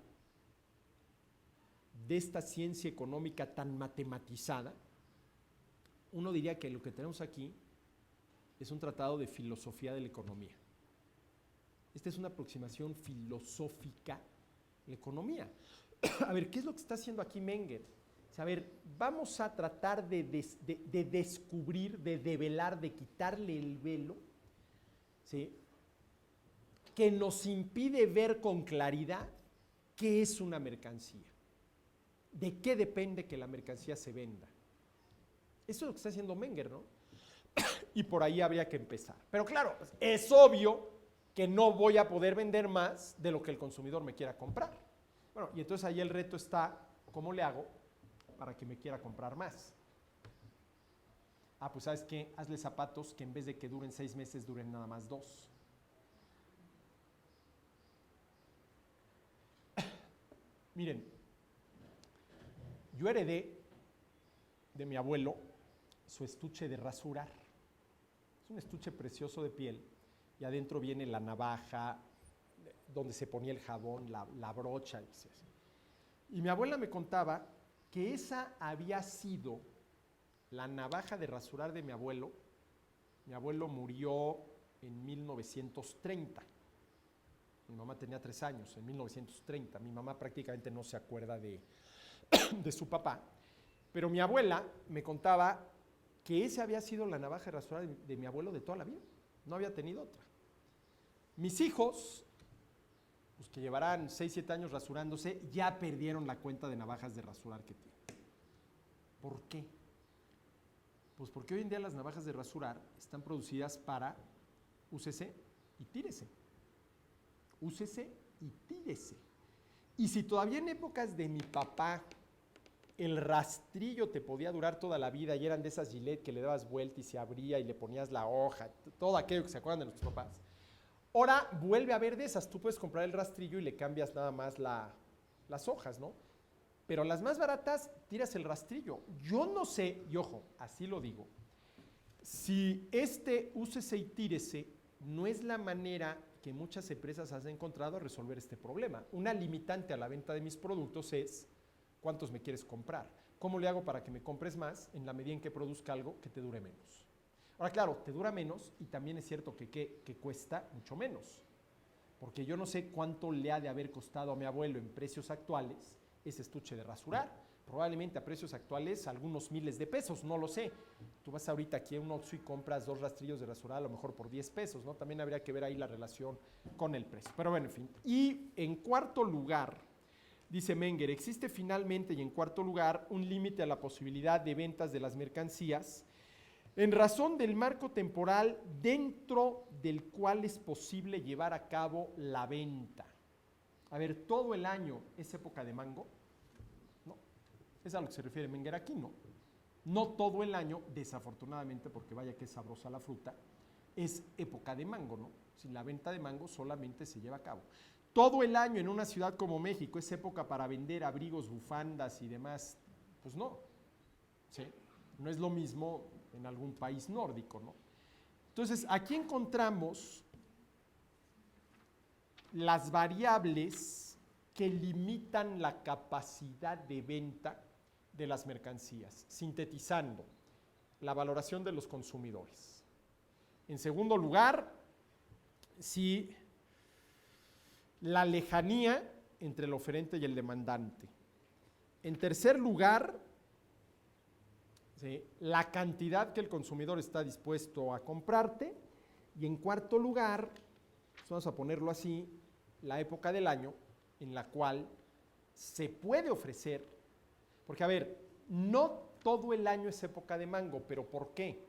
de esta ciencia económica tan matematizada, uno diría que lo que tenemos aquí es un tratado de filosofía de la economía. Esta es una aproximación filosófica de la economía. A ver, ¿qué es lo que está haciendo aquí Menger? O sea, a ver, vamos a tratar de descubrir, de develar, de quitarle el velo, ¿sí?, que nos impide ver con claridad qué es una mercancía. ¿De qué depende que la mercancía se venda? Eso es lo que está haciendo Menger, ¿no? Y por ahí habría que empezar. Pero claro, es obvio que no voy a poder vender más de lo que el consumidor me quiera comprar. Bueno, y entonces ahí el reto está, ¿cómo le hago para que me quiera comprar más? Ah, pues ¿sabes qué? Hazle zapatos que en vez de que duren 6 meses, duren nada más 2. Miren, yo heredé de mi abuelo su estuche de rasurar. Es un estuche precioso de piel y adentro viene la navaja, donde se ponía el jabón, la brocha. Y mi abuela me contaba que esa había sido la navaja de rasurar de mi abuelo. Mi abuelo murió en 1930. Mi mamá tenía 3 años, en 1930. Mi mamá prácticamente no se acuerda de su papá. Pero mi abuela me contaba que esa había sido la navaja de rasurar de mi abuelo de toda la vida. No había tenido otra. Mis hijos, pues que llevarán 6, 7 años rasurándose, ya perdieron la cuenta de navajas de rasurar que tienen. ¿Por qué? Pues porque hoy en día las navajas de rasurar están producidas para úsese y tírese. Úsese y tírese. Y si todavía en épocas de mi papá el rastrillo te podía durar toda la vida y eran de esas Gillette que le dabas vuelta y se abría y le ponías la hoja, todo aquello que se acuerdan de nuestros papás. Ahora vuelve a haber de esas, tú puedes comprar el rastrillo y le cambias nada más las hojas, ¿no? Pero las más baratas, tiras el rastrillo. Yo no sé, y ojo, así lo digo, si este úsese y tírese no es la manera que muchas empresas han encontrado a resolver este problema. Una limitante a la venta de mis productos es ¿cuántos me quieres comprar? ¿Cómo le hago para que me compres más en la medida en que produzca algo que te dure menos? Ahora, claro, te dura menos y también es cierto que cuesta mucho menos. Porque yo no sé cuánto le ha de haber costado a mi abuelo en precios actuales ese estuche de rasurar. Probablemente a precios actuales algunos miles de pesos, no lo sé. Tú vas ahorita aquí a un Oxxo y compras 2 rastrillos de rasurar a lo mejor por 10 pesos, ¿no? También habría que ver ahí la relación con el precio. Pero bueno, en fin. Y en cuarto lugar, dice Menger, existe finalmente y en cuarto lugar un límite a la posibilidad de ventas de las mercancías en razón del marco temporal dentro del cual es posible llevar a cabo la venta. A ver, ¿todo el año es época de mango? No, es a lo que se refiere Menger aquí, ¿no? No todo el año, desafortunadamente, porque vaya que es sabrosa la fruta, es época de mango, ¿no? Si la venta de mango solamente se lleva a cabo. Todo el año en una ciudad como México es época para vender abrigos, bufandas y demás, pues no, ¿sí? No es lo mismo en algún país nórdico, ¿no? Entonces, aquí encontramos las variables que limitan la capacidad de venta de las mercancías, sintetizando la valoración de los consumidores. En segundo lugar, si la lejanía entre el oferente y el demandante. En tercer lugar, ¿sí?, la cantidad que el consumidor está dispuesto a comprarte. Y en cuarto lugar, pues vamos a ponerlo así, la época del año en la cual se puede ofrecer, porque a ver, no todo el año es época de mango, pero ¿por qué?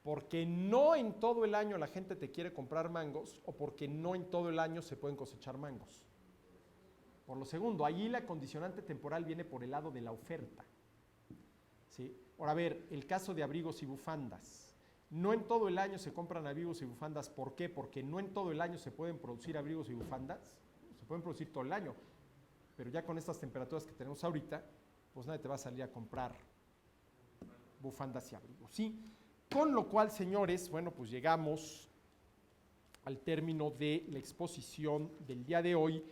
Porque no en todo el año la gente te quiere comprar mangos o porque no en todo el año se pueden cosechar mangos. Por lo segundo, allí la condicionante temporal viene por el lado de la oferta. ¿Sí? Ahora, a ver, el caso de abrigos y bufandas. No en todo el año se compran abrigos y bufandas. ¿Por qué? Porque no en todo el año se pueden producir abrigos y bufandas. Se pueden producir todo el año. Pero ya con estas temperaturas que tenemos ahorita, pues nadie te va a salir a comprar bufandas y abrigos. ¿Sí? Con lo cual, señores, bueno, pues llegamos al término de la exposición del día de hoy.